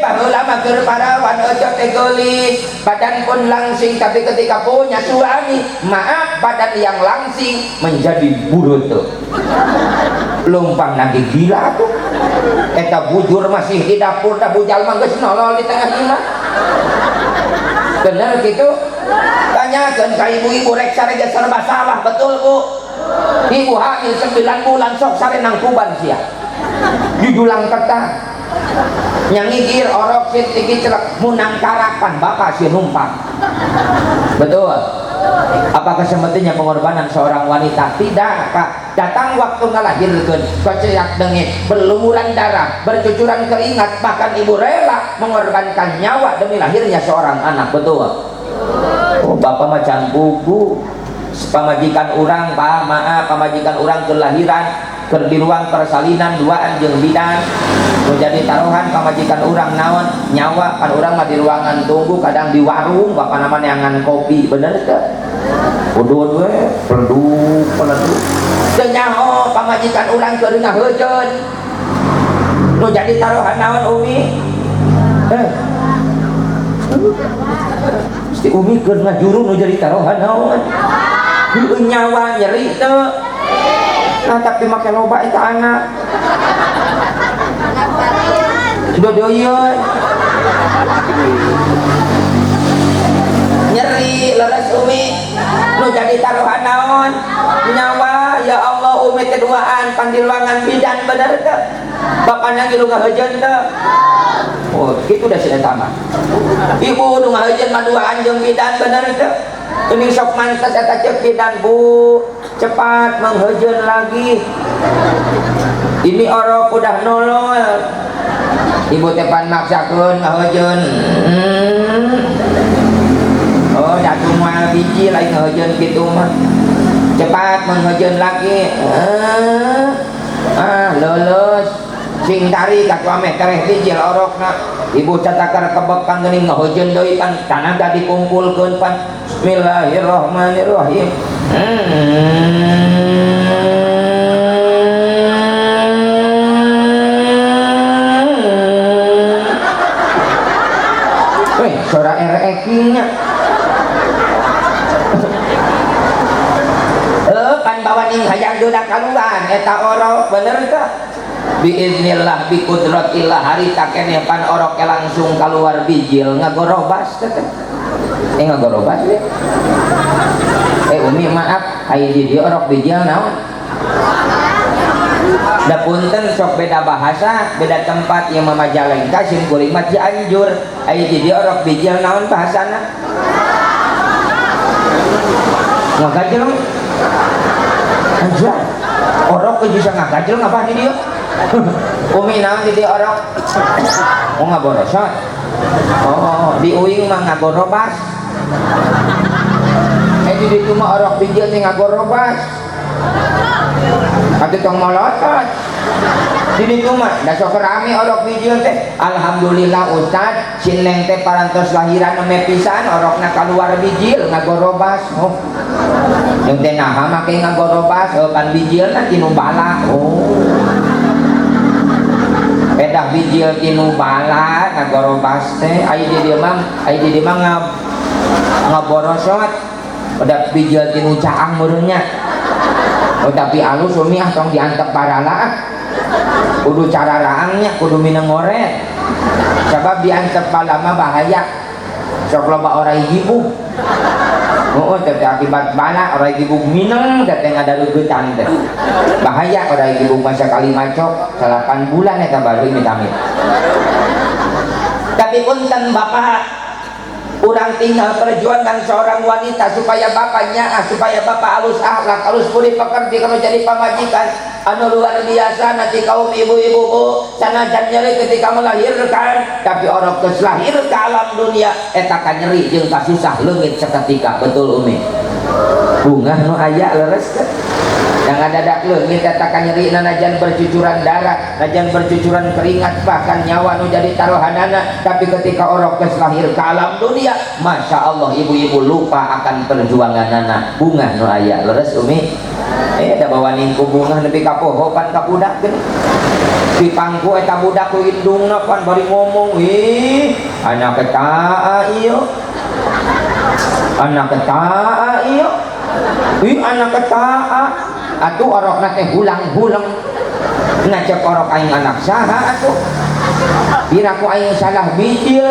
Baheula mah keur parawan ojo teh geulis, badan pun langsing, tapi ketika punya suami, maaf, badan yang langsing menjadi burutu. Lumpang lagi gila tuh. Eta bujur masih di dapur, da bujal mah geus nolol di tengah imah. Bener gitu? Tanyakeun ka ibu-ibu rek sareng serba salah, betul Bu? Ibu hamil 9 bulan sok sare nang kuban sia. Jujulang tetang. Nyangigir orok sitiki celak munang karapan bapak si numpang. Betul? Apakah semestinya pengorbanan seorang wanita? Tidak, Kak. Datang waktu ngalahirkeun, keceyak dengit, berlumuran darah, bercucuran keringat, bahkan ibu rela mengorbankan nyawa demi lahirnya seorang anak. Betul? Oh, bapak macam buku pamajikan orang, Pak, maaf, pamajikan orang kelahiran keur di ruang persalinan duaan jeung bidan menjadi taruhan pamajikan orang naon nyawa kan orang mah di ruangan tunggu kadang di warung bapak nama neangan kopi bener teh udun we peleduk teu nyaho pamajikan orang keur ngaheujeun nu jadi taruhan naon Umi si Umi keur ngajuru nu jadi taruhan naon nyawa nyeri teu. Nah tapi make loba eta anak. Dodoyeun. Nyeri leres Umi. Nu jadi taruhan naon? Nyawa. Ya Allah Umi teh duaan pandiluangan bidan bener teu? Bapana ge nu ngaheujeun teu? Oh, kitu da si eta mah. Ibu nu ngaheujeun mah duaan jeung bidan bener teu? Ini sok mantas eta ceuk bidan Bu. Cepat mengheujeun lagi. Ini orok udah nolol. Ibu teh pan maksakeun ngaheujeun. Oh, datung moal biji lain ngaheujeun kitu mah. Cepat mengheujeun lagi. Leuleus. Sing tari katua meh tereh bijil orokna. Ibu catakar kebek pan geuning ngaheujeun deui pan tanaga dikumpulkeun pan. Bismillahirrahmanirrahim. Weh, suara RE-nya. Pan bawa ning hayang dudak kaluan eta orok bener teh? Biiznillah bi qudratillah harita keneh pan orok langsung keluar bijil ngagorobas teh. Ngagorobas we. Umi maaf, aya di dieu orok bijil naon? Da punten sok beda bahasa, beda tempat yang Majalengka sim kuring mah Cianjur. Aya di dieu orok bijil naon bahasana? Ngagajel. Aja. Orok ge bisa ngagajel ngapa di dieu? Umi naon di dieu orok? Oh ngaborosot. Oh, di uing mah ngagorobas. Di ditu mah orok bijil teh ngagorobas. Atuh tong molotot. Di ditu mah da sok rame orok bijil teh. Alhamdulillah Ustad, si Neng teh parantos lahiran eme pisan orokna kaluar bijil ngagorobas. Oh. Yang teh naha make ngagorobas pan bijilna tinu bala. Oh. Kedah bijil tinu bala nagoro baste ai di dia mah ngaborosot udah bijil tinu caang meureunnya. Tapi alus umi tong diantep barala kudu cara raangnya kudu minang ngoret sebab diantep bala mah bahaya sok loba orang ibu. Oh, tapi akibat bala orang ibu minang datang ada legetan teh. Bahaya orang ibu masa kali macok 8 bulan eta baru amit-amit. Tapi punten Bapak, kurang tinggal perjuangan seorang wanita supaya bapaknya supaya bapak halus akhlak halus budi pekerti kalau jadi pamajikan anu luar biasa nanti kaum ibu-ibu sanajan nyeri ketika melahirkan tapi orang geus lahir ke alam dunia eta ka nyeri jeung kasusah leungit seketika. Betul Umi? Bunga nu aya leres teh yang ada dak leungit eta ka nyeri najan bercucuran darah najan bercucuran keringat bahkan nyawa nu jadi taruhanana tapi ketika orang geus lahir ke alam dunia Masya Allah ibu-ibu lupa akan perjuanganana. Bunga nu aya leres Umi? Ada bawa ningku bunga lebih kapohopan ka budak gini di pangku eta budak ku indungna pan bari ngomong ih anak ketaa iyo anak ketaa iyo ih anak ketaa atuh orokna teh hulang-hulang ngajak orok aing anak saha atuh kira ku aing salah bijil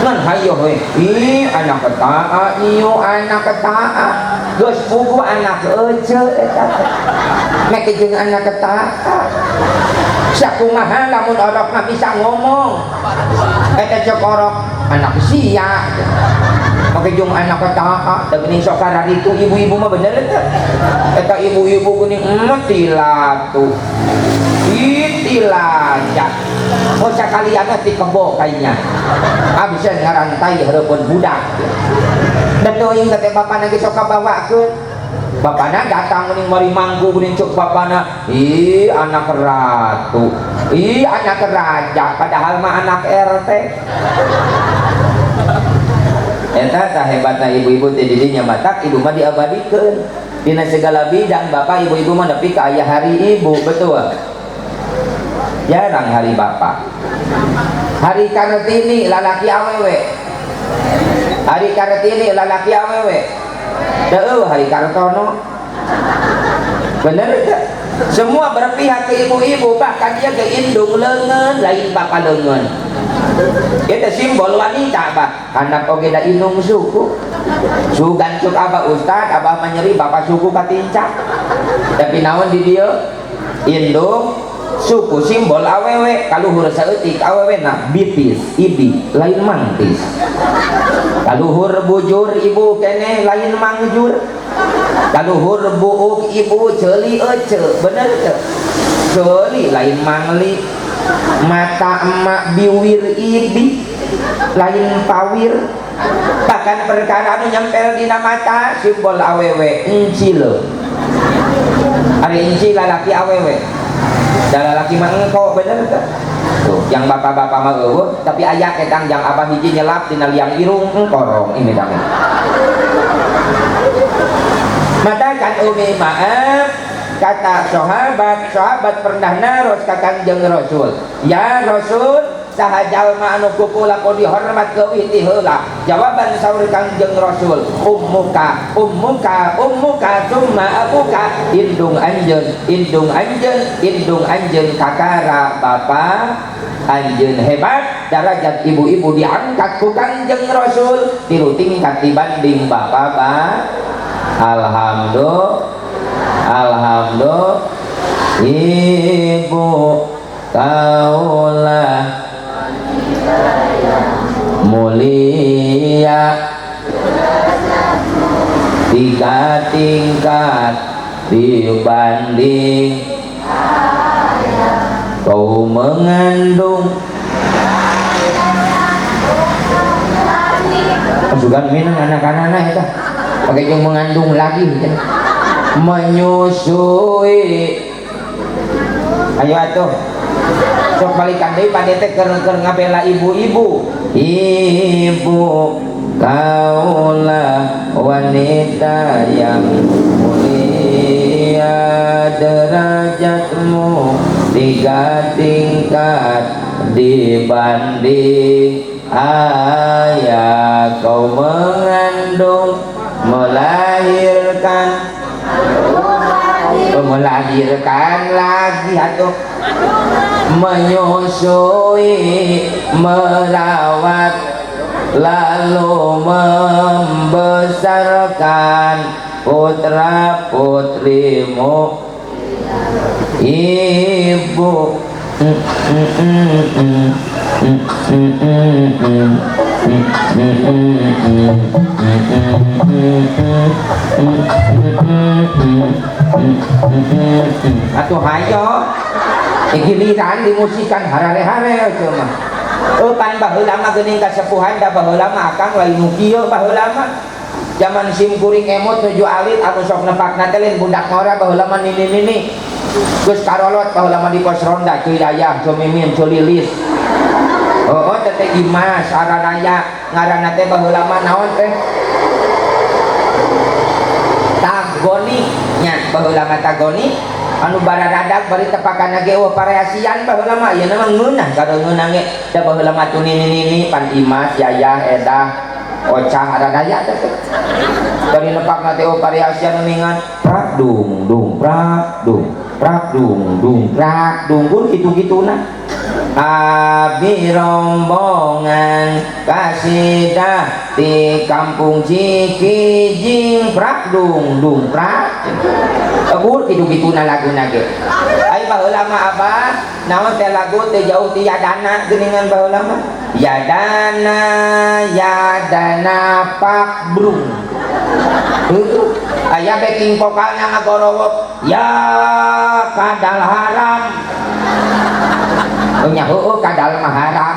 ngan hayo we ih anak ketaa iyo anak ketaa geus buku anak ece eta make jeung anak ketaa sakumaha lamun orok mah bisa ngomong eta cek orok anak sia make jeung anak ketaa da geuning sok kararitu ibu-ibu mah bener eta ibu-ibu geuning tilatu tilaja oh sakalian ti kebo kayaknya abisen ngarantai hareupeun budak dan doing kata bapak lagi sok bawakeun bapana datang geuning mari manggu geuning cuk bapana ih anak ratu ih anak raja padahal mah anak RT eta tah hebatna ibu-ibu teh didinya matak ibu mah diabadikeun dina segala bidang bapak ibu-ibu mah nepi ka aya hari ibu. Betul jarang hari bapak hari Kartini lalaki awewe hari Kartini lalaki awewe deueuh hari Kartono bener ya? Semua berpihak ke ibu-ibu bahkan dia ke indung leungeun lain bapak leungeun itu simbol wanita Pak anak oge da indung suku sugan cuk abah ustad abah menyeri bapak suku katincak tapi naon di dieu indung suku simbol awewe kaluhur saeutik awewe nah bitis ibi lain mantis kaluhur bujur ibu kene lain mangjur kaluhur buuk ibu ceuli ece bener teu ceuli lain mangli mata emak biwir ibi lain pawir bahkan perkara anu nyempel dina mata simbol awewe encil ari encil lalaki awewe dan laki mah engkau bener kan tuh yang bapak-bapak mah eueuh tapi aya ketang yang abah hiji nyelap dina liang irung korong ini dami mata kan Umi maaf kata sahabat pernah naros ka Kangjeng Rasul ya Rasul saha jalma anu kukula ko dihormat keuih ti heula jawaban saur Kangjeng Rasul ummuka summa abuka indung anjeun kakara bapa anjeun hebat darajat ibu-ibu diangkat ku Kangjeng Rasul tilu tingkat dibanding bapa alhamdulillah ibu kaulah mulia 3 tingkat dibanding kau mengandung juga minang anak-anak itu pakai yang mengandung lagi menyusui ayo atuh sok balikan deui pade teh keur ngabela ibu-ibu kaulah wanita yang mulia derajatmu tiga tingkat dibanding ayah kau mengandung melahirkan lagi atau menyusui merawat lalu membesarkan putra putrimu ibu atuh hayo giliran dimusikan harare-hare cuma pan baheula mah geuning kasepuhan da baheula mah akang lain nu kieu baheula mah zaman simkuring emot nuju alit anu sok nepakna teh lain budak ngora baheula mah nini geus karolot baheula mah di pos ronda cuy dayah cuy mimin cuy lilis teteh Imas aranaya ngaranna teh baheula mah naon teh tagoni nya baheula mah tagoni anu baradadak bari tepakan ge pareasian baheula mah ieu mah ngeunah kada ngeunah ge da baheula mah tu nini pan Imas yayah edah ocah aranaya teh dari nepakna teh pareasian ningan prak dung dung prak dung prak dung dung prak dung pun kitu-kituna abi rombongan kasidah di kampung Cikijing prak dung dung prak abur kitu-kituna laguna ge ai baheula mah abah naon teh lagu teh jauh ti yadana geuningan baheula mah yadana pak brung aya backing vokalna ngagorowok ya kadal haram nya kadal mah haram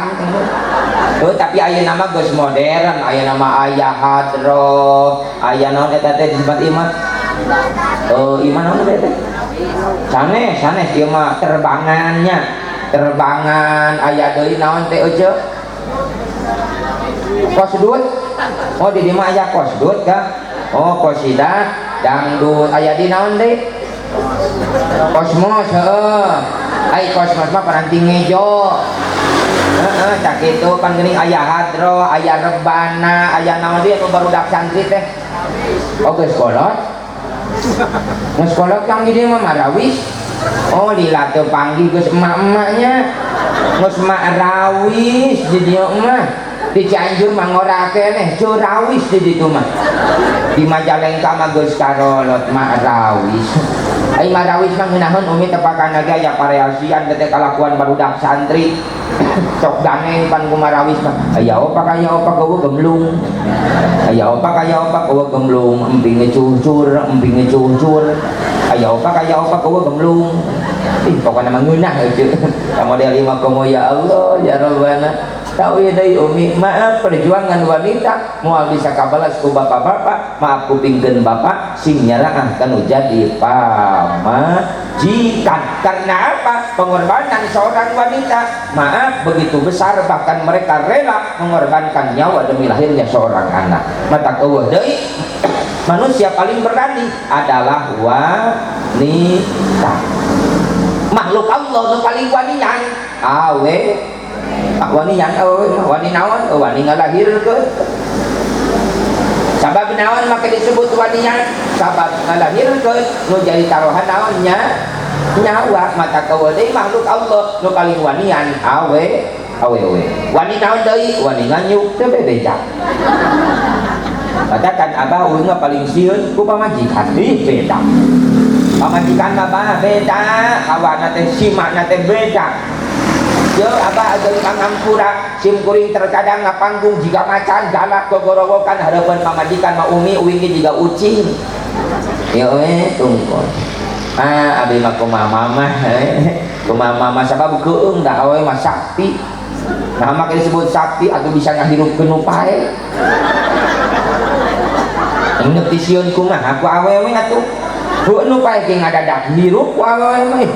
tapi aya nama geus modern aya nama aya hadro aya naon eta teh disebut iman iman naon teh sanes ieu mah terbangan aya deui naon teh euceuk kosdut di dieu mah aya kosdut ka kosidah dangdut aya di naon deui kosmos ai kosmos mah paranting ngejo cak itu kan geuning aya hadro aya rebana aya naon deui anu barudak santri teh geus kolot geus kolot kang di dieu mah marawis lila teu panggih geus emak-emaknya geus marawis di dieu mah di Cianjur mah ngora keneh curawis di ditu mah di Majalengka mah geus karolot marawis ai marawis mah ngeunaheun umi tepakana ge aya pareasian teh kalakuan barudak santri sok ganeng pan ku marawis mah aya opak eueuh gemblung aya opak eueuh gemblung emping ngecucur aya opak eueuh gemblung pokona mah ngeunah eueuh ka model imah komo ya Allah ya Rabbana tahu ya dari umi maaf perjuangan wanita moal bisa kabalas ku bapak-bapak maaf kupingkeun bapak sing nyalaah kanu jadi pamajikan karena apa pengorbanan seorang wanita maaf begitu besar bahkan mereka rela mengorbankan nyawa demi lahirnya seorang anak mata eueuh deui manusia paling berani adalah wanita makhluk Allah nu paling wanian awe wani naon wani ngalahirkeun sabab naon maka disebut wanian sabab ngalahirkeun nu jadi taruhan naonnya nyawa mata eueuh deui makhluk Allah nu paling wanian awe wani naon deui wani nganyuk teu bebejak katakan abah ulun mah paling sieun ku pamajikan beda pamajikan mah beda hawana teh simakna teh beda yo abah ageun Kang Ampura simkuring terkadang ngapanggung jika macan galak gogorowokan harapan pamajikan mah umi uing juga ucing yo tungkol abi mah kumaha mama sabab keung da awe mah sakti nah maka disebut sakti atau bisa ngahirupkeun nu pae inget tisieun kumaha aku awewe atuh heuh nu pae ge ngadadak hirup ku awewe mah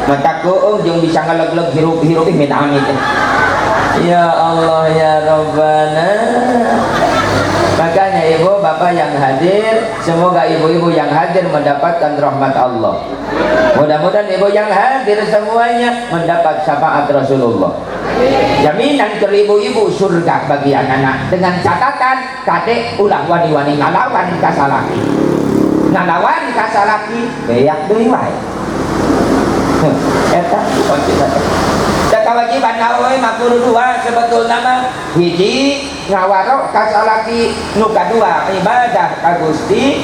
mata keung jeung bisa ngalegleg hirup-hirup amit-amit ya Allah ya Rabbana Makanya ibu bapak yang hadir, semoga ibu-ibu yang hadir mendapatkan rahmat Allah. Mudah-mudahan ibu yang hadir semuanya mendapat syafaat Rasulullah. Jaminan ke ibu-ibu surga bagi anak-anak, dengan catatan kadek ulah wani-wani ngalawan kasalaki. Ngalawan kasalaki beyak deui wae. Eta kewajiban awewe makul dua sebetulna mah hiji ngawarok kasalaki, nu kadua ibadah ka Gusti.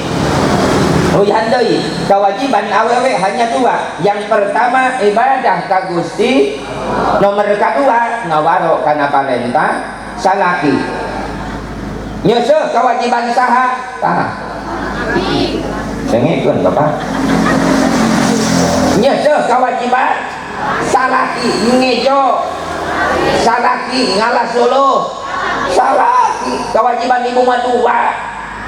Uyan deui kewajiban awewe hanya dua. Yang pertama ibadah ka Gusti, nomor kedua ngawarok kana parentah salaki. Nyeuseuk kewajiban saha? Saha? Sengikeun Bapak. Nyeuseuk kewajiban salaki ngejo, salaki ngalas solo, salaki kewajiban ibu mah dua,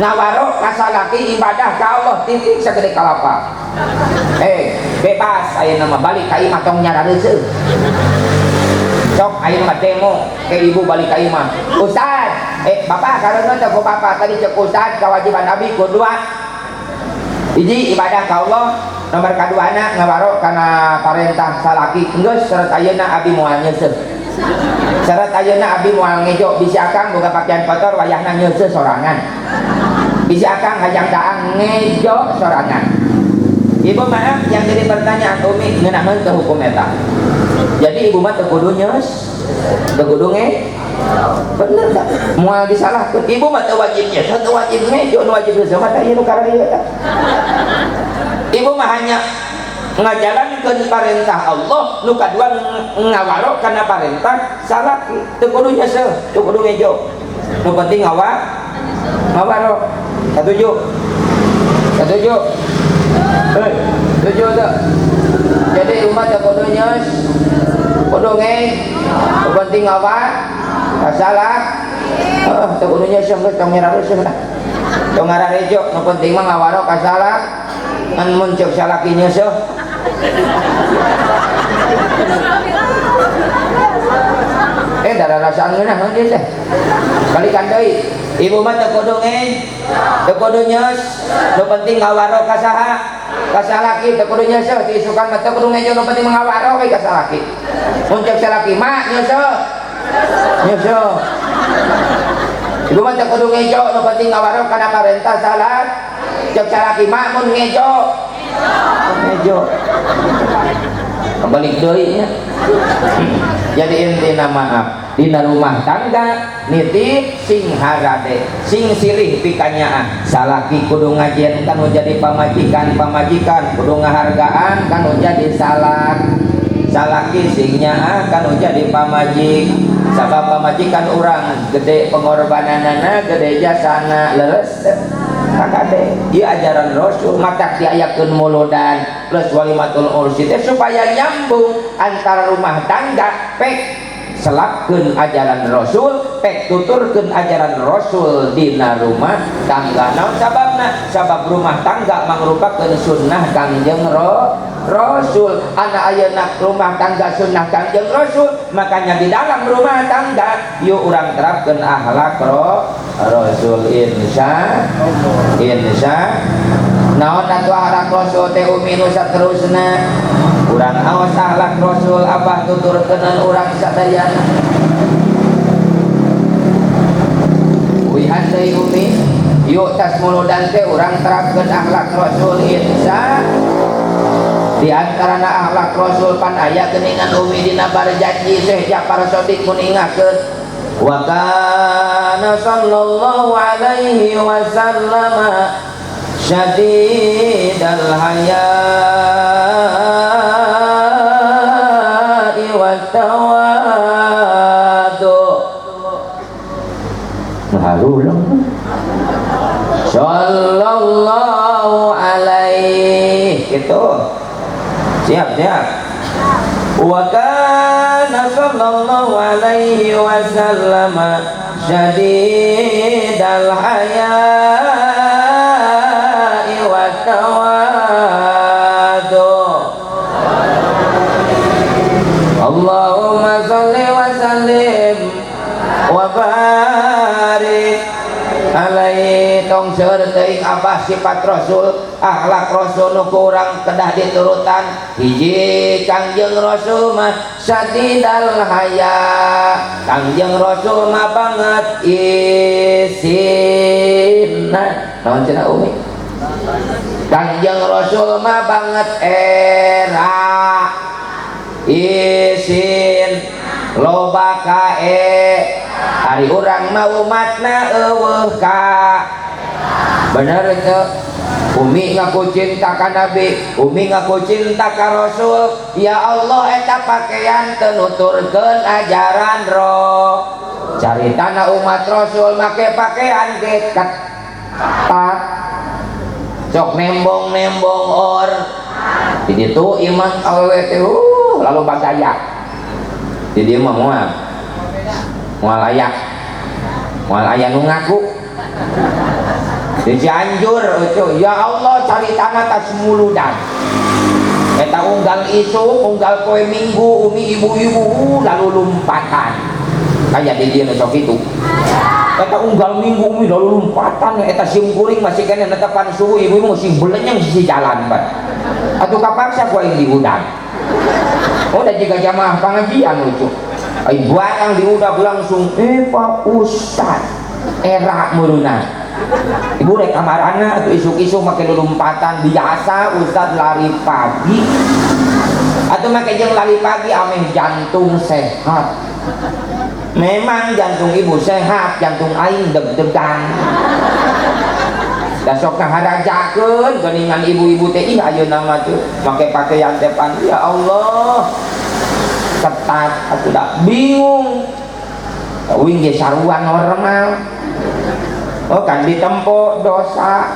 ngawarok kasalaki ibadah ka Allah titik sagede kalapa. Bebas ayeuna mah balik ka imah tong nyarareuseuh. Sok ayeuna mah demo ke ibu balik ka imah. Ustaz, bapak karena teh ku bapak tadi cek ustaz kewajiban abi kedua. Hiji ibadah ka Allah, nomor kedua anak ngawarok karena parentah salaki geus syarat ayeuna abi moal nyeuseut. Syarat ayeuna abi moal ngejo bisi akang boga pakaian kotor wayahna nyeuseut sorangan. Bisi akang hajang daang ngejo sorangan. Ibu maaf yang jadi pertanyaan Umi ngeunahkeun ke hukum eta. Jadi ibu mah teu kudu nyeus, teu kudu bener tak? Moal disalahkeun ibu mah teu wajib nyeus, teu wajib ngejo, nu wajib nyeus mah teh ieu nu kararieu tah. Ibu mah hanya ngajalankeun parentah Allah, nu kadua ngawarok kana parentah salaki, teu kudu nyesel, teu kudu ngejo. Nu penting ngawarok. Setuju? Setuju? Setuju teu? Jadi umat teu kudu nyes, kudu nu penting salah. Teu kudu nyesel geus tong nyarareuseuh dah. Tong ngararejo, nu penting mah ngawarok salah. Kan muncul salaki nyeuseum. Darah rasaan geunah mun teh. Balikan deui. Ibu mah teu kudu teu kudu nyeus. Nu penting ngawarok ka saha? Ka salaki teu kudu nyeuseum, diisukan mah teu kudu ngejo, nu penting ngawarok ka salaki. Muncul salaki mah nyeuseum. Nyeuseum. Ibu mah teu kudu ngejo, nu penting ngawarok kana parentah salat. Cek salaki mah mun ngejo. Kembali deui nya. Jadi intina maaf dina rumah tangga nitip sing harade sing silih pikanyaan salaki kudu ngajieun kanu jadi pamajikan kudu ngahargaan kanu jadi salaki sing nyaah kanu jadi pamajik sabab pamajikan urang gede pengorbananana gede jasana leres kakade ieu ajaran Rasul matak diayakeun muludan plus walimatul ursi teh supaya nyambung antara rumah tangga pek selapkeun ajaran Rasul pek tuturkeun ajaran Rasul dina rumah tangga. Naon sababna? Sabab rumah tangga mangrupakeun sunnah Kangjeng Rasul. Ana ayeuna rumah tangga sunnah Kangjeng Rasul, makanya di dalam rumah tangga yuk urang terapkeun akhlak Rasul insya naon atuh akhlak Rasul teh umi nu saterusna urang aos akhlak Rasul abah tuturkeun urang sadayana. Wihan deui umi yuk tas muludan teh urang terapkeun akhlak Rasul insya. Di antarana akhlak Rasul pan aya geuningan umi dina barjanji Syekh Ja'far Shadiq mun ingakeun wa kana sallallahu alaihi wasallam syadidal haya'i wat tawadu. Harulang sallallahu alaihi gitu. Siap. Wa kana sallallahu alaihi wasallam syadidal haya'i wat tawadu. Allahumma shalli wa sallim wa barik ala ngongser teuing abah sifat Rasul akhlak Rasul nu kurang kedah diturutan. Hiji Kangjeng Rasul mah satidal haya, Kangjeng Rasul mah banget isinna naon cenah umi. Kangjeng Rasul mah banget era isin loba kae hari urang mah umatna eueuh ka. Bener itu umi ngaku cinta ka Nabi, umi ngaku cinta ka Rasul. Ya Allah eta pakaian teu nuturkeun ajaran roh. Caritana umat Rasul make pakaian ge ketat, sok nembong-nembong or. Di ditu iman awewe teh lalu bagaya. Di dieu mah moal aya nu ngaku. Di Cianjur ya Allah caritana tas muludan. Eta unggal isuk, unggal poe Minggu, umi ibu-ibu lalu lompatan. Kayak di dieu sok itu. Eta unggal Minggu umi lalu lompatan, eta sim kuring masih kena netepan suhu, ibu-ibu masih belenyang sisi jalan ban. Atuh kapaksa ku aing di udang. Udah jika jamaah pengajian lucu. Ai buat yang diudag langsung Pak Ustad era muruna. Ibu rek kamarana atuh isuk-isuk make lulumpatan biasa Ustad lari pagi. Atuh make jeung lari pagi ameh jantung sehat. Memang jantung ibu sehat, jantung aing deg-degan. Da sok ngaharajakeun geuningan ibu-ibu teh ih ayeuna mah teh make pakaian depan. Ya Allah. Ketat atuh da bingung. Uing ge saruan normal. Oh kan ditempo dosa.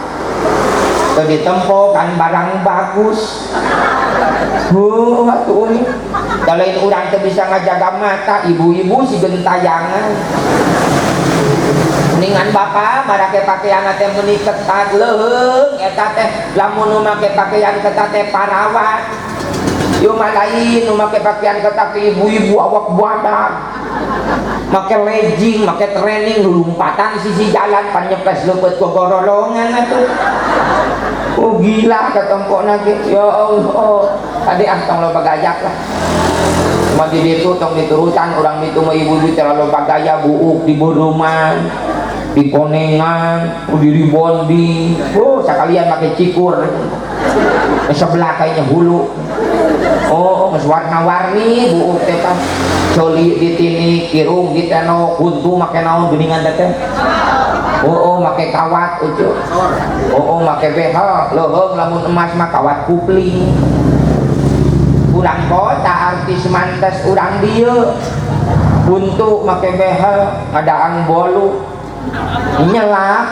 Teu ditempo kan barang bagus. Atuh uing. Da lain urang teu bisa ngajaga mata, ibu-ibu si gentayangan. Mendingan bapak marake pakaian teh meuni ketat leuheung eta teh lamun nu make pakaian ketat teh parawat. Ieu mah lain nu make pakaian ketat ibu-ibu awak buadak. Make legging, make training lompatan sisi jalan pan nyepes leupeut ku gorolongan atuh. Oh gila katempona ge. Ya Allah. Tadi tong loba gajak lah. Cuma di ditu tong diturutan urang ditu mah ibu-ibu terlalu bagaya buuk di bodoman. Di konengan, di ribondi, sekalian pakai cikur, sebelah kayaknya hulu, warna-warni, buuk tepan, coli di tini, kirung di teno, kuntu make naon geningan teh, make kawat ucu, make behel, leuheung lamun emas mah kawat kupling, urang kota artis mantes urang dieu, kuntu make behel, ngadaang bolu. Nyelak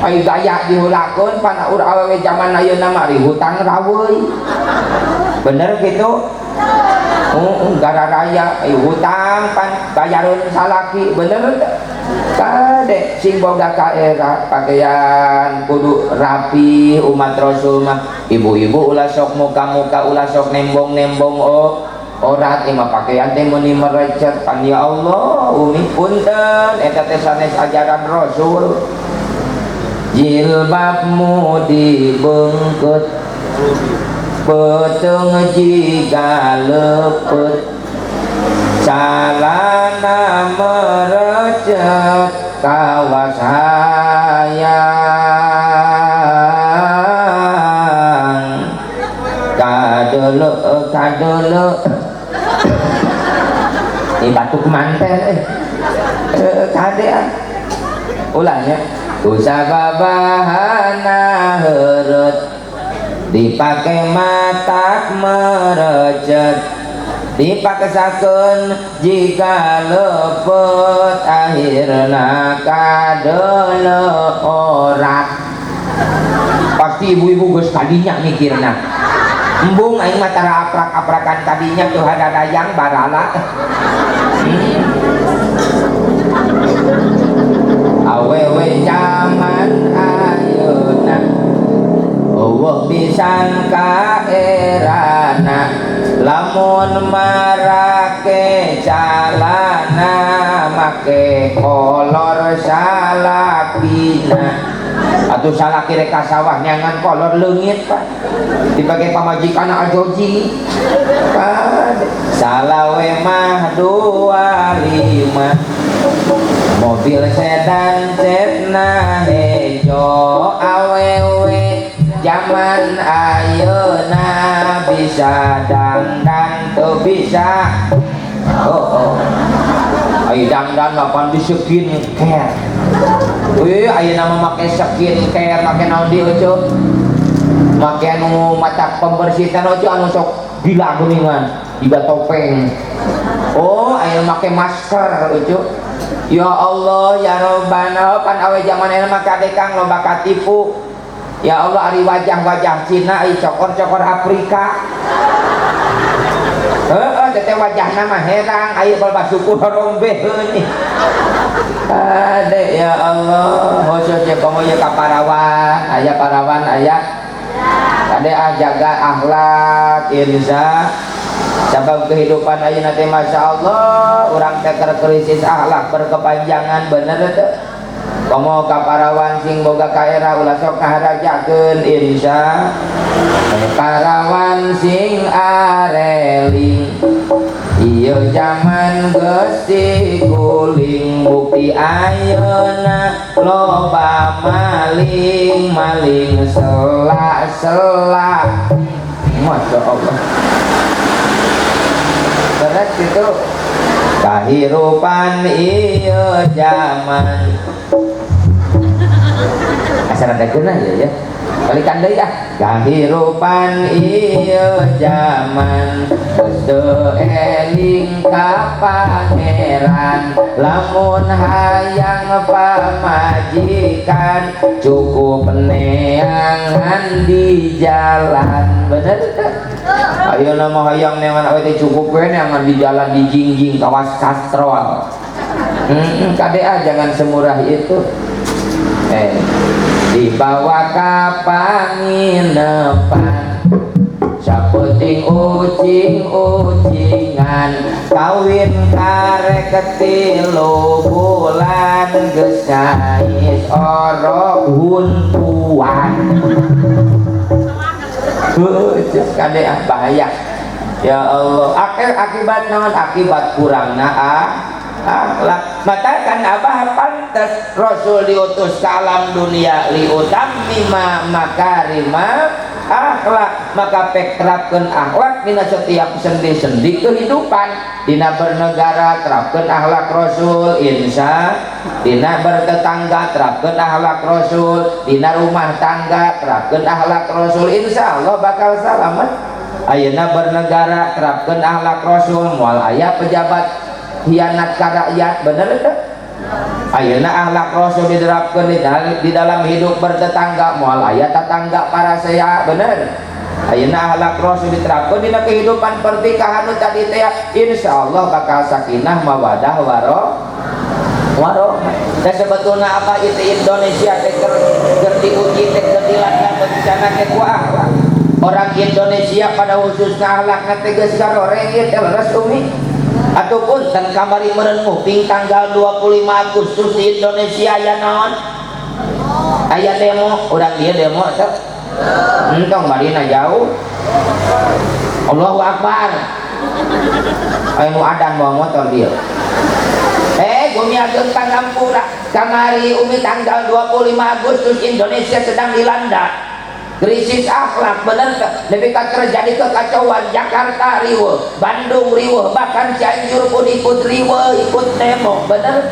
ai gaya dihulakeun pan awewe zaman ayeuna mah hutang raweuy. Bener gitu. Gara raya ai hutang pan bayareun salaki. Bener teh? Kade sing boga ka era pakaian kudu rapi umat Rasul mah. Ibu-ibu ulah sok muka-muka ulah sok nembong-nembong orat imah pakaian teh meuni merecet pan ya Allah umi punten eta teh sanes ajaran Rasul. Jilbabmu dibeungkeut peteng jiga leupet calana merecet kawas hayang kadele ini batuk mantel kadean ulangnya usababahana heureut dipake matak merecet dipaksakeun jika leupet akhirna kadele orat. Pasti ibu-ibu geus kadinya mikirna embung aing mah tara aprak-aprakan tadinya tuh hadadayang barala. Awewe zaman ayeuna eueuh pisan ka erana lamun marake calana make kolor salakina atau salah kira kasawah nyangan kolor leungit Pak dipakai pamajikan ajoji salawe mah 25 mobil sedan cetna hejo awewe zaman ayeuna bisa dangdang tuh bisa ayo dangdang ngapain di skin care ayo nama make skin care make naon di ojo make anu mata pembersih kan ojo anu sok gila kuningan juga topeng ayo make masker ojo ya Allah ya Rabbana pan awe zaman enak mah kadekang loba katipu ya Allah ari wajah-wajah Cina ai cokor-cokor Afrika tete wajahna mah herang aya balba suku horombe heunih ade ya Allah khususnya kamu ya kaparawan aya ade jaga akhlak irza sabab kehidupan ayeuna teh masyaallah urang teh krisis akhlak berkepanjangan bener teh komo kaparawan sing boga kaera ulah sok kaharajakeun insya parawan sing areling ieu zaman geus guling bukti ayeuna loba maling sela masya Allah berat itu kahirupan ieu zaman asal ada kena ya balikan deui kahirupan ieu zaman teu eling ka pangeran lamun hayang pamajikan cukup neangan di jalan bener teh ayeuna mah hayang neangan awe teh cukup we neangan di jalan di jingjing kawas kastrol kadea jangan semurah itu dibawa ka panginepan saputing ucing-ucingan kawin karek 3 bulan geus ngais orok huntuan kadea bahaya ya Allah akibat naon akibat kurangna akhlak maka kan abah pantas Rasul diutus ke alam dunia liutammima makarima akhlak maka terapkeun akhlak dina setiap sendi-sendi kehidupan dina bernegara terapkeun akhlak Rasul insya dina bertetangga terapkeun akhlak Rasul dina rumah tangga terapkeun akhlak Rasul insya Allah bakal selamat ayeuna bernegara terapkeun akhlak Rasul moal aya pejabat hianat ka rakyat bener teh ayeuna akhlak Rasul diterapkeun di dalam hidup bertetangga moal aya tetangga parasea bener ayeuna akhlak Rasul diterapkeun dina kehidupan pernikahan nu tadi teh insyaallah bakal sakinah mawadah warohmah dan sebetulna apa itu Indonesia teh keur diuji teh keur dilanda bencana teh ku akhlak orang Indonesia pada khususnya akhlakna teh geus garorengit leres umi ataupun dan kamari meureun nguping tanggal 25 Agustus di Indonesia aya naon aya demo urang ieu demo teh entong marina jauh Allahu Akbar aya nu adan bawa motor dia gumiakeun ka Ngampura kamari umi tanggal 25 Agustus Indonesia sedang dilanda krisis akhlak bener lebih terjadi kekacauan Jakarta riweuh Bandung riweuh bahkan Cianjur pun ikut riweuh ikut demo bener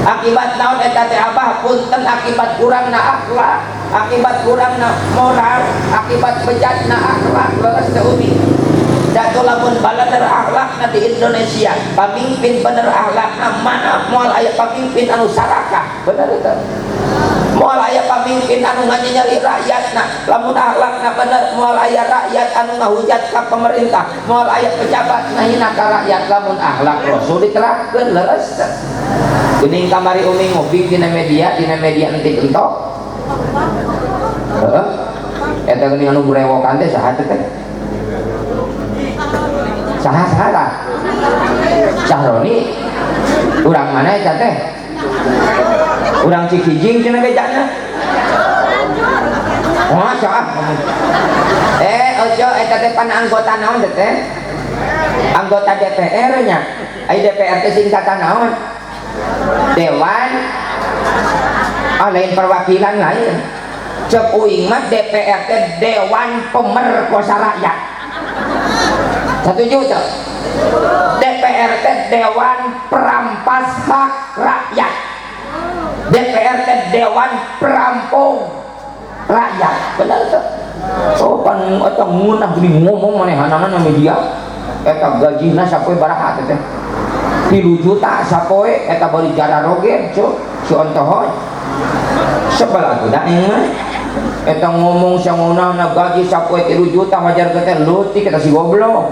akibat naon eta teh abah punten akibat kurangna akhlak akibat kurangna moral akibat bejatna akhlak leres teh umi jatuh lamun balader akhlakna di Indonesia pamimpin bener akhlakna mana moal aya pamimpin anu sarakah bener teh moal aya pamimpin anu nganyari rakyatna lamun akhlakna bener moal aya rakyat anu ngahujat ka pemerintah moal aya pejabat ngahina ka rakyat lamun akhlak Rasul diterapkeun leres geuning kamari umi ngopi dina media entik entok eta geuning anu burewokan teh saha teh saha Sahroni urang mana eta teh urang Cikijing cenah bejana masa ojo eta teh pan anggota naon teh anggota DPR nya ai DPR teh singkatan naon Dewan lain perwakilan lain cek uing mah DPR teh Dewan Pemerkosa Rakyat setuju tuh DPR teh Dewan Perampas Hak Rakyat DPR teh Dewan Perampung Rakyat bener tuh so pan eta ngeunah gini ngomong manehanana na media eta gajina sapoe baraha teh 3 juta sapoe eta bari jara roger si ontohon sebelah tuh daeng mah eta ngomong sangunahna gaji sapoe 3 juta wajar teh leutik eta si goblok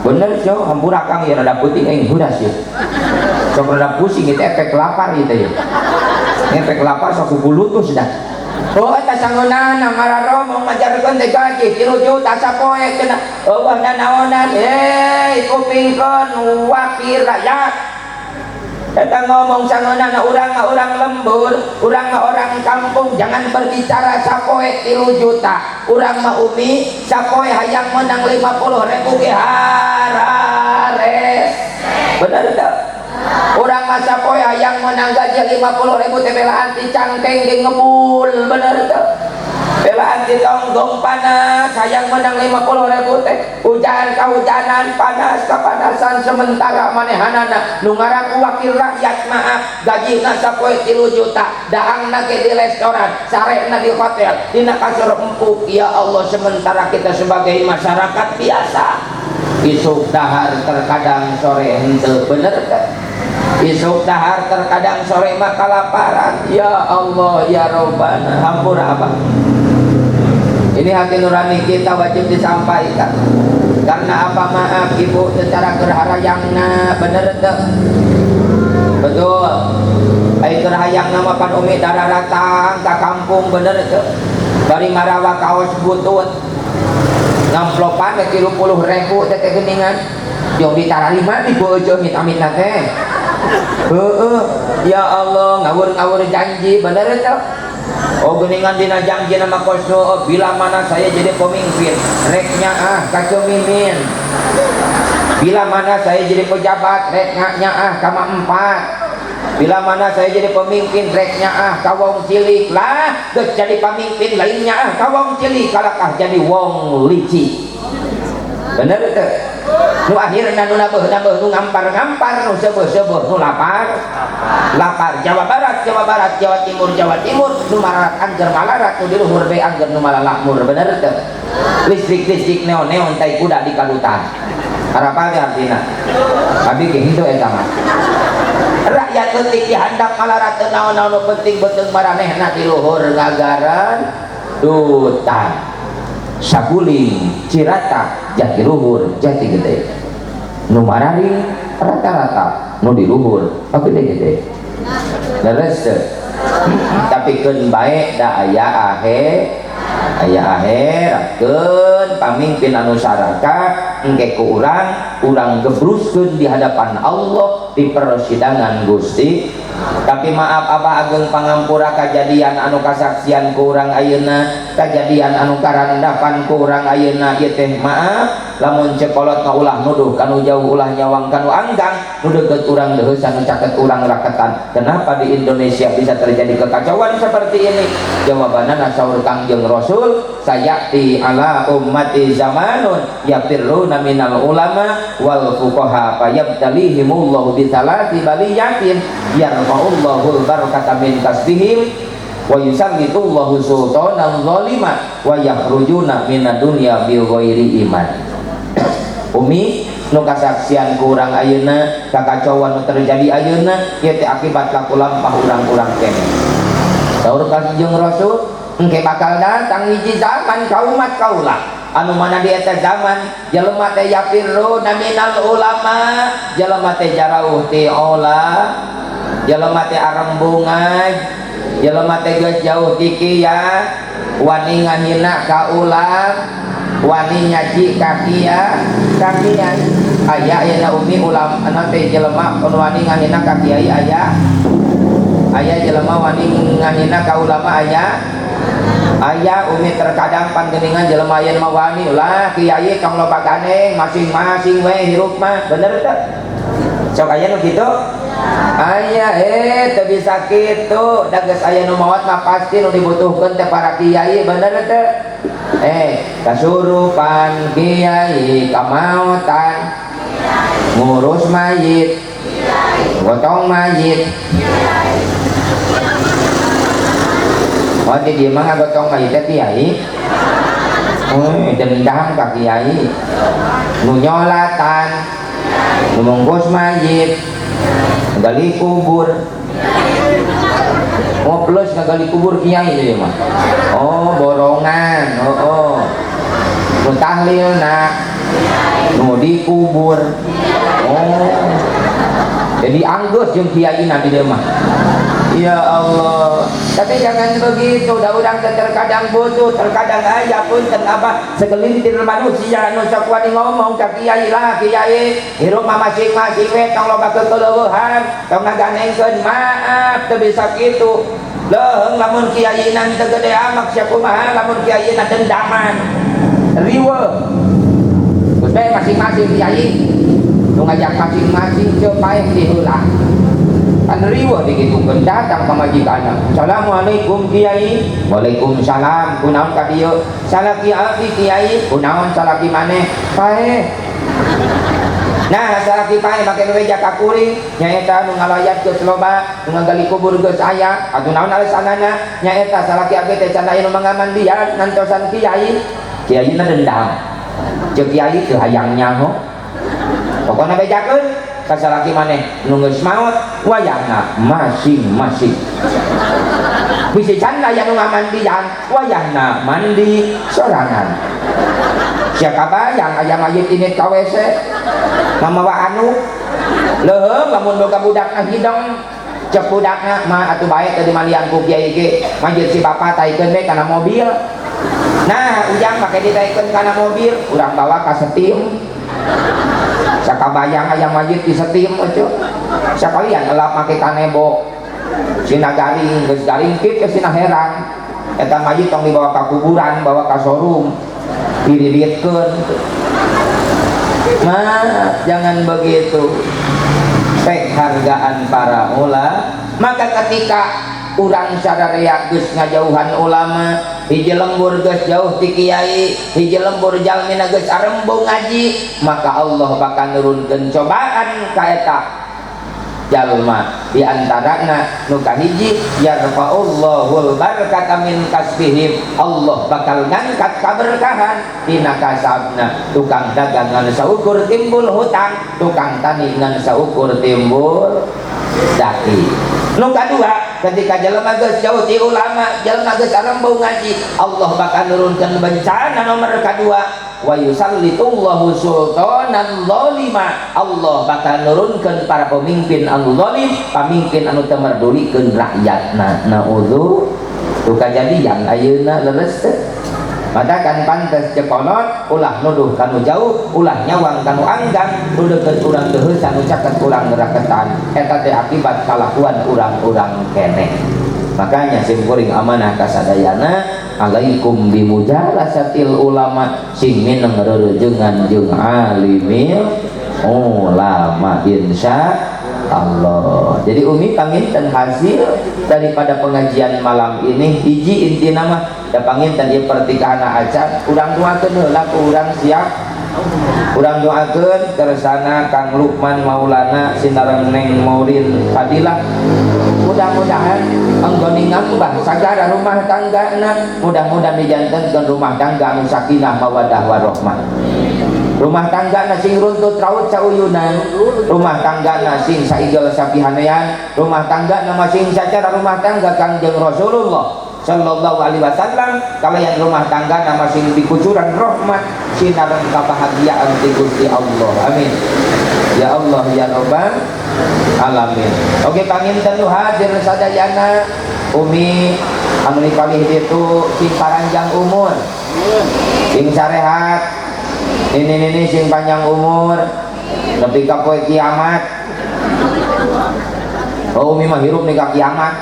bener so hampura kang ya rada peuting aing hudas ya sok rada pusing itu efek lapar itu ya efek lapar sok bulutus dah oh eta sangunahna mararomong ngajarkeun teh gaji 3 juta sapoe cenah eueuh naonan kupingkeun wakil rakyat eta ngomong sangunahna urang lembur urang mah orang kampung jangan berbicara sapoe 3 juta urang mah umi sapoe hayang menang 50.000 ge harares bener teu urang mah sapoe hayang menang gaji 50.000 teh belaan ti cangkeng ge ngebul bener teu belaan di tonggong panas hayang menang 50.000 teh hujan kahujanan panas kapanasan sementara manehanana nu ngaran wakil rakyat maaf gajina sapoe 3 juta daangna ge di restoran sarena di hotel dina kasur empuk ya Allah sementara kita sebagai masyarakat biasa isuk dahar terkadang sore henteu bener teh isuk dahar terkadang sore mah kalaparan ya Allah ya Rabbana hampura apa ini hati nurani kita wajib disampaikan karena apa maaf ibu secara gerharayangna bener teh betul ai gerhayangna mah pan umi dararatang ka kampung bener teh bari marawa kaos butut ngamplopan ke 30.000 teh geuningan yang ditararima di bojo amit-amit teh ya Allah ngawur janji bener teh oh geuningan dina janji nama koso bila mana saya jadi pemimpin reknya kacau mimin bila mana saya jadi pejabat reknya kama 4 bila mana saya jadi pemimpin reknya kawong cilik lah geus jadi pemimpin lainnya kawong cilik kalakah jadi wong lici bener teh nu akhirna nu nabeuh nu ngampar nu seueuh nu lapar Jawa Barat Jawa Timur nu mararat angger malarat nu di luhur bae angger nu malalakmur bener teh listrik neon tai kuda di kalutan harapa ge artina abi ge hidup eta mah rakyat leutik dihandap malarat teu naon-naon nu penting beuteung maranehna di luhur ngagaran dutan Saguling, Cirata, Jati Luhur, Jati Gede nu mararing rata-rata nu di luhur gede-gede leres tapi keun bae da aya akhirakeun pamimpin anu saraka engke ku urang gebruskeun di hadapan Allah di persidangan Gusti tapi maaf apa ageng pangampura kejadian anu kasaksian ku urang ayeuna kejadian anu karandapan ku urang ayeuna ieu teh maaf lamun cekolot ulah nuduh kanu jauh ulah nyawang kanu anggang nu deukeut urang deus anu caket urang raketan kenapa di Indonesia bisa terjadi kekacauan seperti ini jawabanna saur Kangjeng Rasul sayati ala ummati zamanun yafirruna minal ulama wal fuqaha fayabtalihimullahu bisalati baliyatin yarfa'ullahul barakata min kasbihim wa yusallitullahu sultanan zalima wa yakhrujuna minad dunya bi ghairi iman umi nu kasaksian ku urang ayeuna kakacauan nu terjadi ayeuna ieu teh akibat laku lampah urang-urang keneh saur Kangjeng Rasul engke bakal datang hiji zaman kaumat kaulah anu mana di eta zaman jelema teh yafirruna minal ulama jelema teh jarauh ti olah jelema teh arembungan jelema teh geus jauh ti kieu wani ngahina ka ulah wani nyaji kakia kakian aya ayeuna umi ulam anak teh jelema wani ngahina ka kiai aya jelema wani ngahina ka ulama aya umi terkadang pangeningan jelema aya mah wani ulah kiai kang loba ganeng masing-masing we hirup mah bener teh sok aya nu kitu aya teu bisa kitu da geus aya nu maot mah pasti nu dibutuhkeun teh para kiai bener teh kasurupan kiai kamaotan ngurus mayit gotong mayit di dia mah gotong mayit teh kiai dendam ka kiai nu nyolatan nu mungkus mayit gali kubur plus gali kubur kiai dia mah borongan nu tahlilna nu dikubur jadi anggus jeung kiai na dia mah ya Allah. Tapi jangan begitu, udah terkadang butuh, terkadang aja pun apa segelintir manusia nu sok wani ngomong ka kiai lah kiai hirup mah masing-masing we tong loba kekeleuhan tong ngaganengkeun maaf teu bisa kitu leuheung lamun kiai na teu gede amak sia kumaha lamun kiai na dendaman riweuh geus bae masing-masing kiai nu ngajak masing-masing teu paeh diheula kan riweuh digitukeun datang ka majikanna assalamualaikum kiai waalaikumsalam kunaon ka dieu salaki abi kiai kunaon salaki maneh paeh nah salaki paeh make nu reja ka kuring nyaeta nu ngalayat geus loba nu ngagali kubur geus aya atuh naon alesanana nyaeta salaki abi teh can aya nu mangamandian ngantosan kiai na dendam jeung kiai teu hayang nyaho pokona bejakeun kasalaki maneh nu geus maot wayahna masing-masing bisi can aya nu ngamandian wayahna mandi sorangan sia kabayang aya mayit init ka WC mamawa anu leuheung lamun boga budakna hidung cek budakna mah atuh bae teu dimalian ku kiai ge manjeun si bapa taikeun we kana mobil nah ujang make ditaikeun kana mobil urang bawa ka setim sakabayang aya mayit di setim itu sakalian elap make kanebo sina garing geus garing kit sina heran eta mayit tong dibawa ka kuburan bawa ka showroom diriditkeun mah jangan begitu penghargaan para ulama maka ketika urang sadarea geus ngajauhan ulama hiji lembur geus jauh ti kiai hiji lembur jalmina geus arembung ngaji maka Allah bakal nurunkeun cobaan ka eta jalma di antarana nu kahiji yarfa'ullahul barakata min kasbihim Allah bakal ngangkat kaberkahan dina kasabna tukang dagang ngan saukur timbul hutang tukang tani ngan saukur timbul daki nu kadua ketika jelema geus jauh ti ulama jelema geus arembung ngaji Allah bakal nurunkeun bencana nomor kadua wa yusallitullahu sultanan zalima Allah bakal nurunkeun para pemimpin anu zalim pamimpin anu teu merdulikeun rakyatna naudzu tu kajadian ayeuna leres teh maka kan pantes cekolot ulah nuduh kanu jauh ulah nyawang kanu anggang nu deukeut urang deuheusan nu caket urang ngeraketan eta teh akibat kalakuan urang-urang keneh makanya simkuring amanah kasadayana alaikum bimujalasatil ulama sing mineng reurejengan jeung alimil ulama insya Allah. Jadi umi panginten hasil daripada pengajian malam ini hiji inti nama da panginten ieu pertikahan acan urang doakeun heula ku urang siap urang doakeun kersana Kang Lukman Maulana Sinareng Neng Maudin Fadilah mudah-mudahan anggoningan bah sagara rumah tanggana mudah-mudahan dijantenkeun rumah tangga anu sakinah mawaddah warahmah rumah tangga sing runtut raut sauyunan rumah tangga sing saigel sapihanean rumah tangga masing sacara rumah tangga Kangjeng Rasulullah sallallahu alaihi wasallam kalayan rumah tangga masing dikucuran rahmat sinareng kebahagiaan ti Gusti Allah amin ya Allah ya Rabbal alamin oke panginten nu hadir sadayana umi anu dipalih itu sing paranjang umur, sing sarehat, ini sing panjang umur, nepi ka poe kiamat. Oh umi mah hirup nih ka kiamat,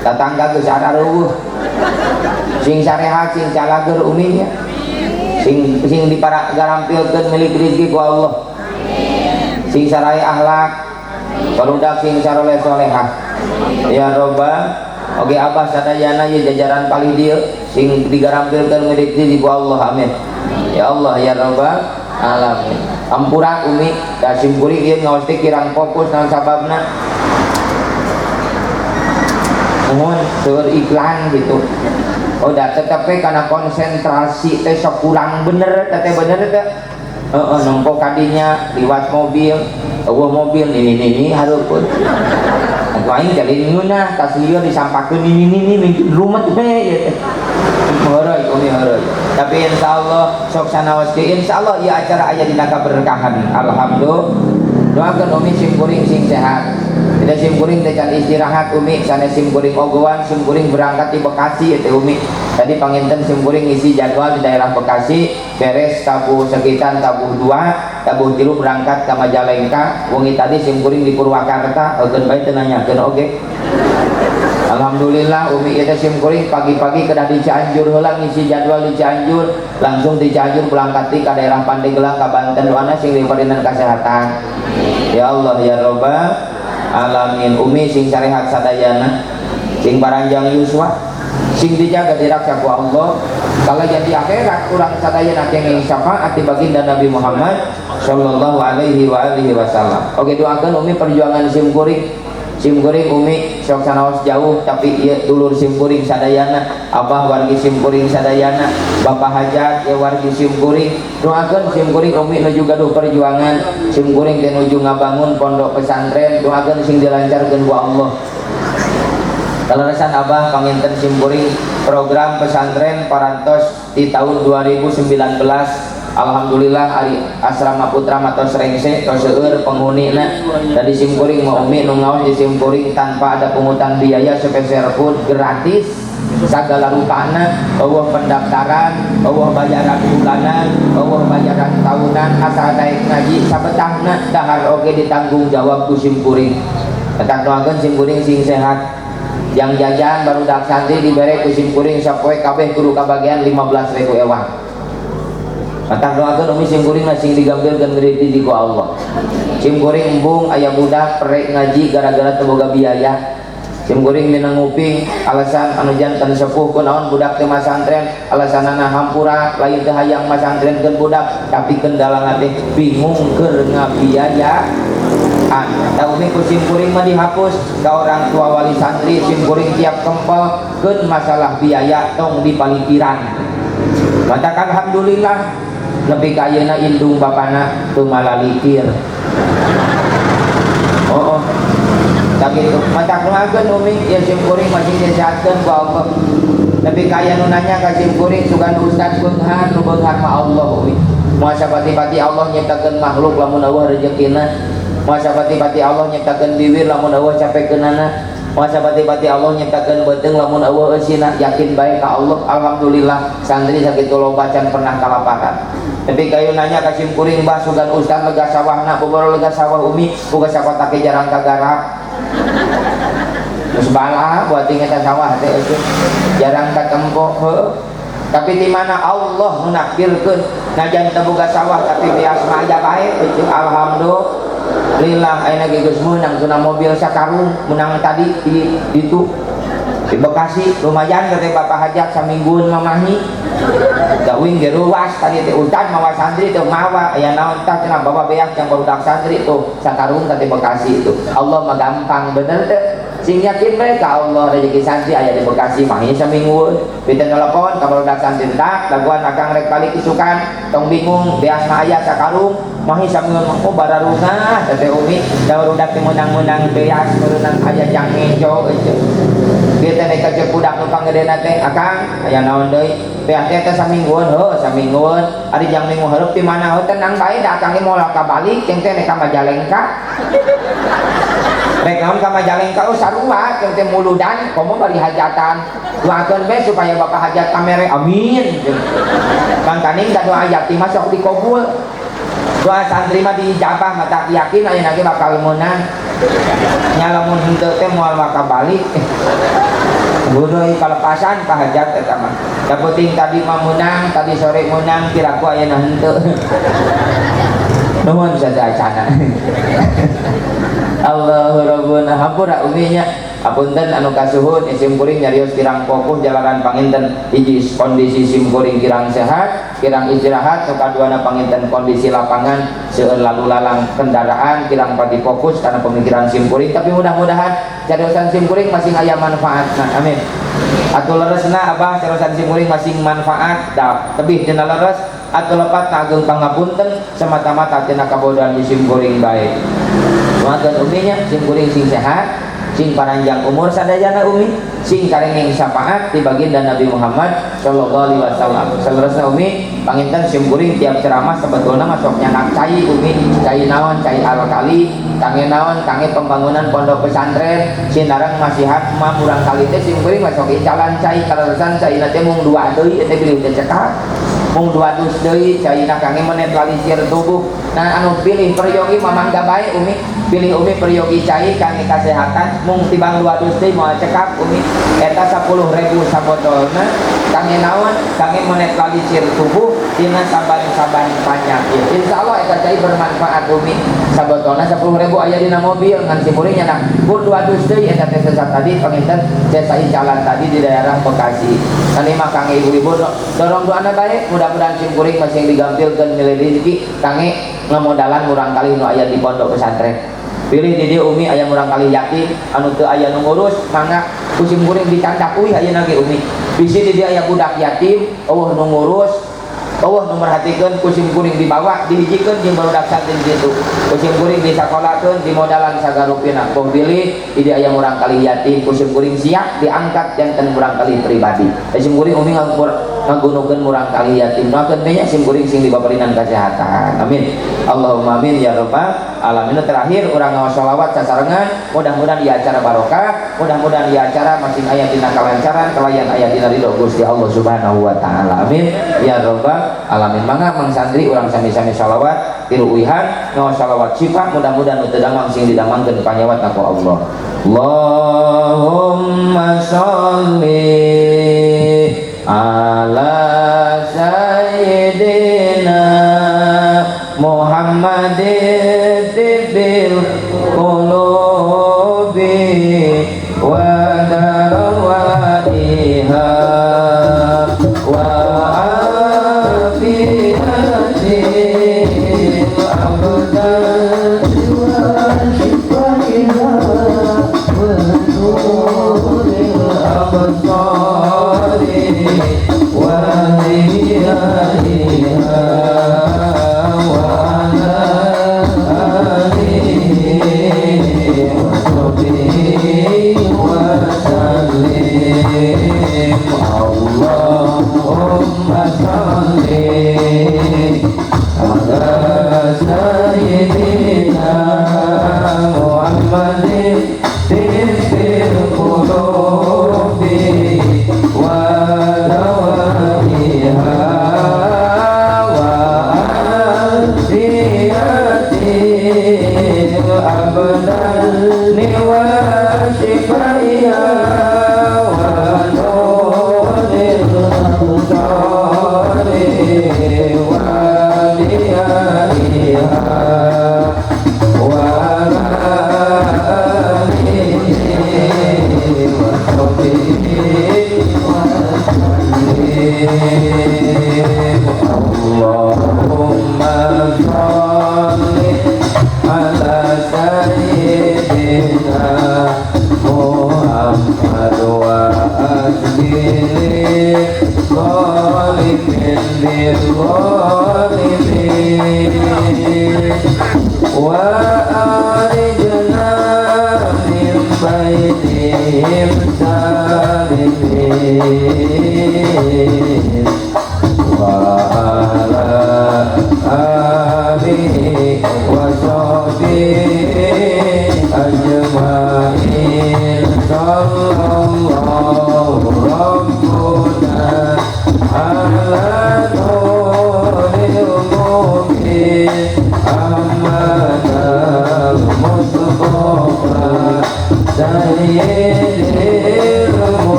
tetangga geus arareueuh. Sing sarehat, sing calager uminya, sing diparampilkeun milik rezeki ku Allah, sing saraya akhlak, barudak sing saroleh solehah. Ya Robba, oke abah sadayana ye jajaran palih dieu sing digarampilkeun milik rezeki ku Allah, amin. Ya Allah ya Robba alamin. Ampura umi da simpuri ieu ngaos teh kirang fokus naon sababna. Mohon seueur iklan gitu. Oh da tetapi karena konsentrasi teh sok kurang bener teh bener teh. Numpuk kadinya liwat mobil, eueuh mobil ini hareupeun. Atuh aing jalin ngeunah tas lieur disampakeun ini mungkin rumet we. Heureui umi heureui. Tapi insyaallah sok sanaos ge insyaallah ieu acara aya dina kaberkahan. Alhamdulillah. Doakeun umi sim kuring sing sehat. Tidak sim kuring teh can istirahat umi, sanes sim kuring ogohan, sim kuring berangkat di Bekasi teh umi. Tadi panginten sim kuring ngisi jadwal di daerah Bekasi, beres tabuh sekitar tabuh 2, tabuh 3 berangkat ke Majalengka. Wengi tadi sim kuring di Purwakarta, eukeun bae teu nanyakeun oge. Alhamdulillah umi ieu sim kuring pagi-pagi kedah di Cianjur heula ngisi jadwal di Cianjur, langsung di Cianjur berangkat ka daerah Pandeglang ka Banten doana sing diparinan kesehatan. Ya Allah ya Robba alamin. Umi sing sarehat sadayana, sing paranjang yuswa, sing dijaga diraksa ku Allah. Kalau jadi akhirat urang sadayana kenging syafaat di baginda Nabi Muhammad sallallahu alaihi wasallam. Oke doakeun umi perjuangan sim kuring. Sim kuring umi sok sanaos jauh tapi ieu dulur sim kuring sadayana, abah wargi sim kuring sadayana, bapak hajat ya wargi sim kuring. Doakeun sim kuring umi nuju gaduh perjuangan, sim kuring teh nuju ngabangun pondok pesantren, doakeun sing dilancarkeun ku Allah. Kaleresan abah panginten sim kuring program pesantren parantos di tahun 2019. Alhamdulillah hari asrama putra matos rengse tos seueur penghunina. Dari sim kuring mau umi nu ngaos di sim kuring tanpa ada pungutan biaya sepeser pun, gratis sagala rupana, eueuh pendaftaran, eueuh bayaran bulanan, eueuh bayaran tahunan, asal daek ngaji sabetahna dahar oge ditanggung jawab ku sim kuring. Tetap doakeun sim kuring sing sehat. Yang jajan baru dak santri dibere ku sim kuring sapoe kabeh kudu kabagian 15.000 ewang. Matang doakeun umi sim kuring sing digambilkeun rezeki di ku Allah. Sim kuring embung aya budak perek ngaji gara-gara teu boga biaya. Sim kuring minang nguping alasan anu janten sepuh kunaon budak teh masantren, alasanana hampura lain teh hayang masantrenkeun budak tapi kendalana teh bingung keur ngabiaya. Tahu umi ku sim kuring mah dihapus ka orang tua wali santri. Sim kuring tiap kempel keun masalah biaya tong dipalikiran. Matakan alhamdulillah lebih kayana indung bapana tu malalikir. Tak gitu. Mata keluarga umi ya sim kuring masih disehatkeun ku Allah. Lebih kaya nu nanya ka sim kuring sugan ustaz beunghan nu beunghan mah Allah umi. Moal sapati-pati Allah nyiptakeun makhluk lamun eueuh rezekina. Moal sapati-pati Allah nyiptakeun bibir lamun eueuh capekeunana. Moal sapati-pati Allah nyiptakeun beuteung lamun eueuh eusina. Yakin bae ka Allah. Alhamdulillah santri sakitu loba can pernah kalaparan. Tapi kayu nanya ka sim kuring bah sugan ustaz lega sawahna boboro lega sawah umi boga sakota ke jarang kagarap. Terus bala buat tinggal sawah teh jarang katempo heuh. Tapi di mana Allah menakdirkeun najan teu boga sawah tapi bias mah aja bae eueuh. Alhamdulillah ayeuna ge geus meunang tuna mobil sakarung menang tadi di ditu di Bekasi lumayan kata bapak hajat samingguan mamahi gawing geruas tadi teh ustaz mawa santri teh mawa aya naon tah cenah bawa beak yang barudak santri tuh sakarung tadi Bekasi itu. Allah mah gampang bener teh sing yakin mereka Allah rezeki santri aya di Bekasi mah nya samingguan piteun telepon ka barudak santri tak daguan akang rek balik isukan tong bingung beas mah aya sakarung mahi sambil oh bararunga teh umi da udah teh menang-menang beas meunang aya jang ngejo euy dia teh ka jeung budak nu panggedena teh akang aya naon deui beas teh saminggueun heuh saminggueun ari jang minggu hareup di mana heuh tenang bae da akang ge moal ka balik jeung teh ka Majalengka rek naon ka Majalengka oh sarua jeung teh muludan komo bari hajatan doakeun be supaya bapak hajat kamere amin Kang Kaning da doa yatim masuk dikabul doa santri mah diijabah mata yakin ayeuna ge bakal meunang nya lamun henteu teh moal maka balik Budoi kalepasan kahajat eta mah. Da penting tadi mah meunang, tadi sore meunang, kiraku ayeuna henteu. Nuhun sadayana. Allahu Rabbuna hampura uminya apunten anu kasuhun isim kuring nyarios kirang fokus jalanan panginten hiji kondisi sim kuring kirang sehat kirang istirahat nu kaduana panginten kondisi lapangan seueur lalu lalang kendaraan kirang pati fokus karena pemikiran sim kuring tapi mudah-mudahan cariosan sim kuring masih aya manfaatna amin atuh leresna abah cariosan sim kuring masih manfaat da tebih tina leres atuh lepat ageung pangapunten semata-mata tina kabodohan sim kuring bae Makan uminya, sing kuring sing sehat, sing panjang umur sadayana umi, sing karengeng syafaat di baginda Nabi Muhammad Sallallahu Alaihi Wasallam. Salerosna umi, panginten sing kuring tiap ceramah sebetulnya masuknya nak cai umi, cai naon, cai alkali, kange naon, kange pembangunan pondok pesantren, sinarang masihat mah urang kali teh sing kuring masuk jalan cai kaleresan cai nate mung 2 deui teh bilih teh cekak. Mung 2 dus deui caina kange menetralisir tubuh. Nah anu pilih peryogi mamangga bae umi. Pilih umi peryogi cai kange kasehatan mung tibang 2 dus deui moal cekap umi. Eta 10.000 sabotolna kange naon? Kange menetralisir tubuh dina saban-saban penyakit. Insyaallah eta cai bermanfaat umi. Sabotolna 10.000 aya dina mobil ngan sipuring nyanak. Pun 2 dus deui eta teh sesat tadi panginten cai jalan tadi di daerah Bekasi. Tadi mah kange ibu-ibu dorong doana bae mudah-mudahan sim kuring masih digampilkeun milih rezeki kange ngamodalan murang kali nu aya di pondok pesantren pilih di dieu umi aya murang kali yatim anu teu aya nu ngurus mangga ku sim kuring dicandak euy ayeuna ge umi bisi di dieu aya budak yatim eueuh nu ngurus eueuh nu merhatikeun ku sim kuring dibawa dihijikeun jeung barudak santri kitu ku sim kuring disakolahkeun dimodalan sagarupina kuh pilih di dieu aya murang kali yatim ku sim kuring siap diangkat janten murang kali pribadi sim kuring umi ngagunukeun murang kali yatim doakeun teh nya sim kuring sing dibabarinan kesehatan amin Allahumma amin ya rabbal alamin. Terakhir urang ngaos shalawat sasarengan mudah-mudahan ieu acara barokah mudah-mudahan ieu acara masing aya dina kalancaran kalayan aya dina ridho Gusti Allah Subhanahu wa taala amin ya rabbal alamin. Mangga mang santri urang sami-sami shalawat tilu uihan ngaos shalawat sifat mudah-mudahan teu damang sing didamangkeun panyawat ku Allah. Allahumma sholli ala sayyidina Muhammadin tibbil qulubi wa dawaiha wa afiyatil abdan wa shifaiha wa nuril absari Allahumma sholli ala sayyidina Muhammadin tibbil qulubi wa dawaiha wa afiyatil abdani wa shifaiha wa nuril absari wa liyaiha wa alihi wa sahbihi wa sallim. Allahumma sholli ala sayyidina Muhammad wa asli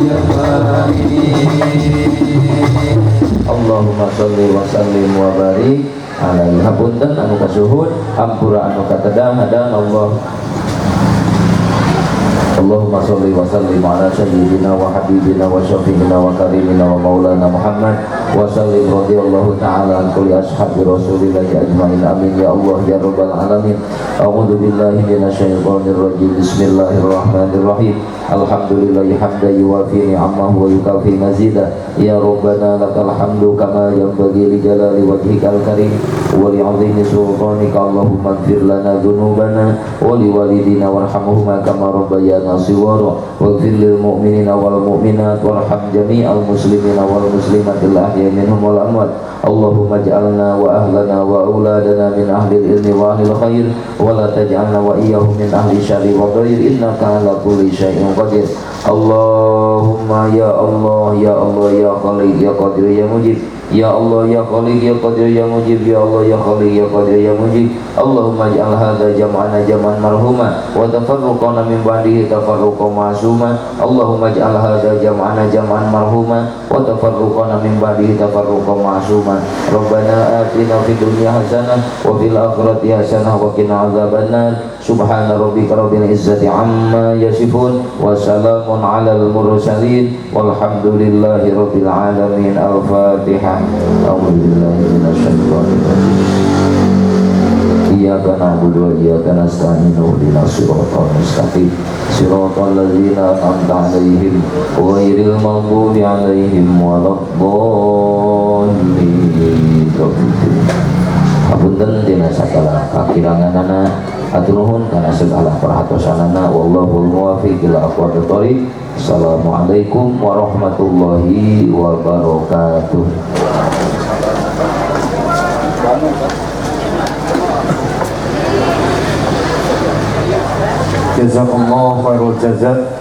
ya Allahumma sholli wa sallim wa barik alaihi. Hapunten anu kasuhun, ampura anu katedah hadan Allah. Allahumma sholli wa sallim ala sayyidina wa habibina wa syafi'ina wa karimina wa maulana Muhammad wa sallim radhiyallahu ta'ala an kulli ashabi rasulillahi ajma'in. Amin ya Allah ya rabbal alamin. A'udzu billahi minasyaitonir rajim. Bismillahirrahmanirrahim. Alhamdulillahi hamdan yuwafi ni'amahu wa yukafi mazidah. Ya rabbana lakal hamdu kama yanbaghi li jalali wajhikal karim wa li 'azimi sultanika. Allahumma ighfir lana dhunubana wa li walidina warhamhuma kama rabbayana صغارا واغفر للمؤمنين والمؤمنات وارحم جميع المسلمين والمسلمات الأحياء منهم والأموات. اللهم اجعلنا وأهلنا وأولادنا من أهل العلم وأهل الخير ولا تجعلنا وإياهم من أهل الشر والضير إنك على كل شيء قدير. اللهم يا الله يا الله يا خالق يا قادر يا مجيب. Ya Allah ya Khaliq ya Qadir ya Mujib. Ya Allah ya Khaliq ya Qadir ya Mujib. Allahumma ij'al hadza jam'ana jam'an marhuma wa tafarruqana min ba'dihi tafarruqan ma'suma. Allahumma ij'al hadza jam'ana jam'an marhuma wa tafarruqana min ba'dihi tafarruqan ma'suma. Rabbana atina fid dunya hasanah wa fil akhirati hasanah wa qina adzabannar. Subhana rabbika rabbil izzati amma yasifun wa salamun alal mursalin walhamdulillahi rabbil alamin. Al-Fatihah. A'udzu billahi minasyaitonir rajim. Iyyaka na'budu wa iyyaka nasta'in. Ihdinas siratal mustaqim. Siratal ladzina an'amta 'alaihim ghairil maghdubi 'alaihim waladdallin. Hapunten dina sagala kakiranganana, atur nuhun kana segala perhatosanana. Wallahul muwaffiq ila aqwamit thoriq. Assalamualaikum warahmatullahi wabarakatuh. Jazakumullah khairul jazak.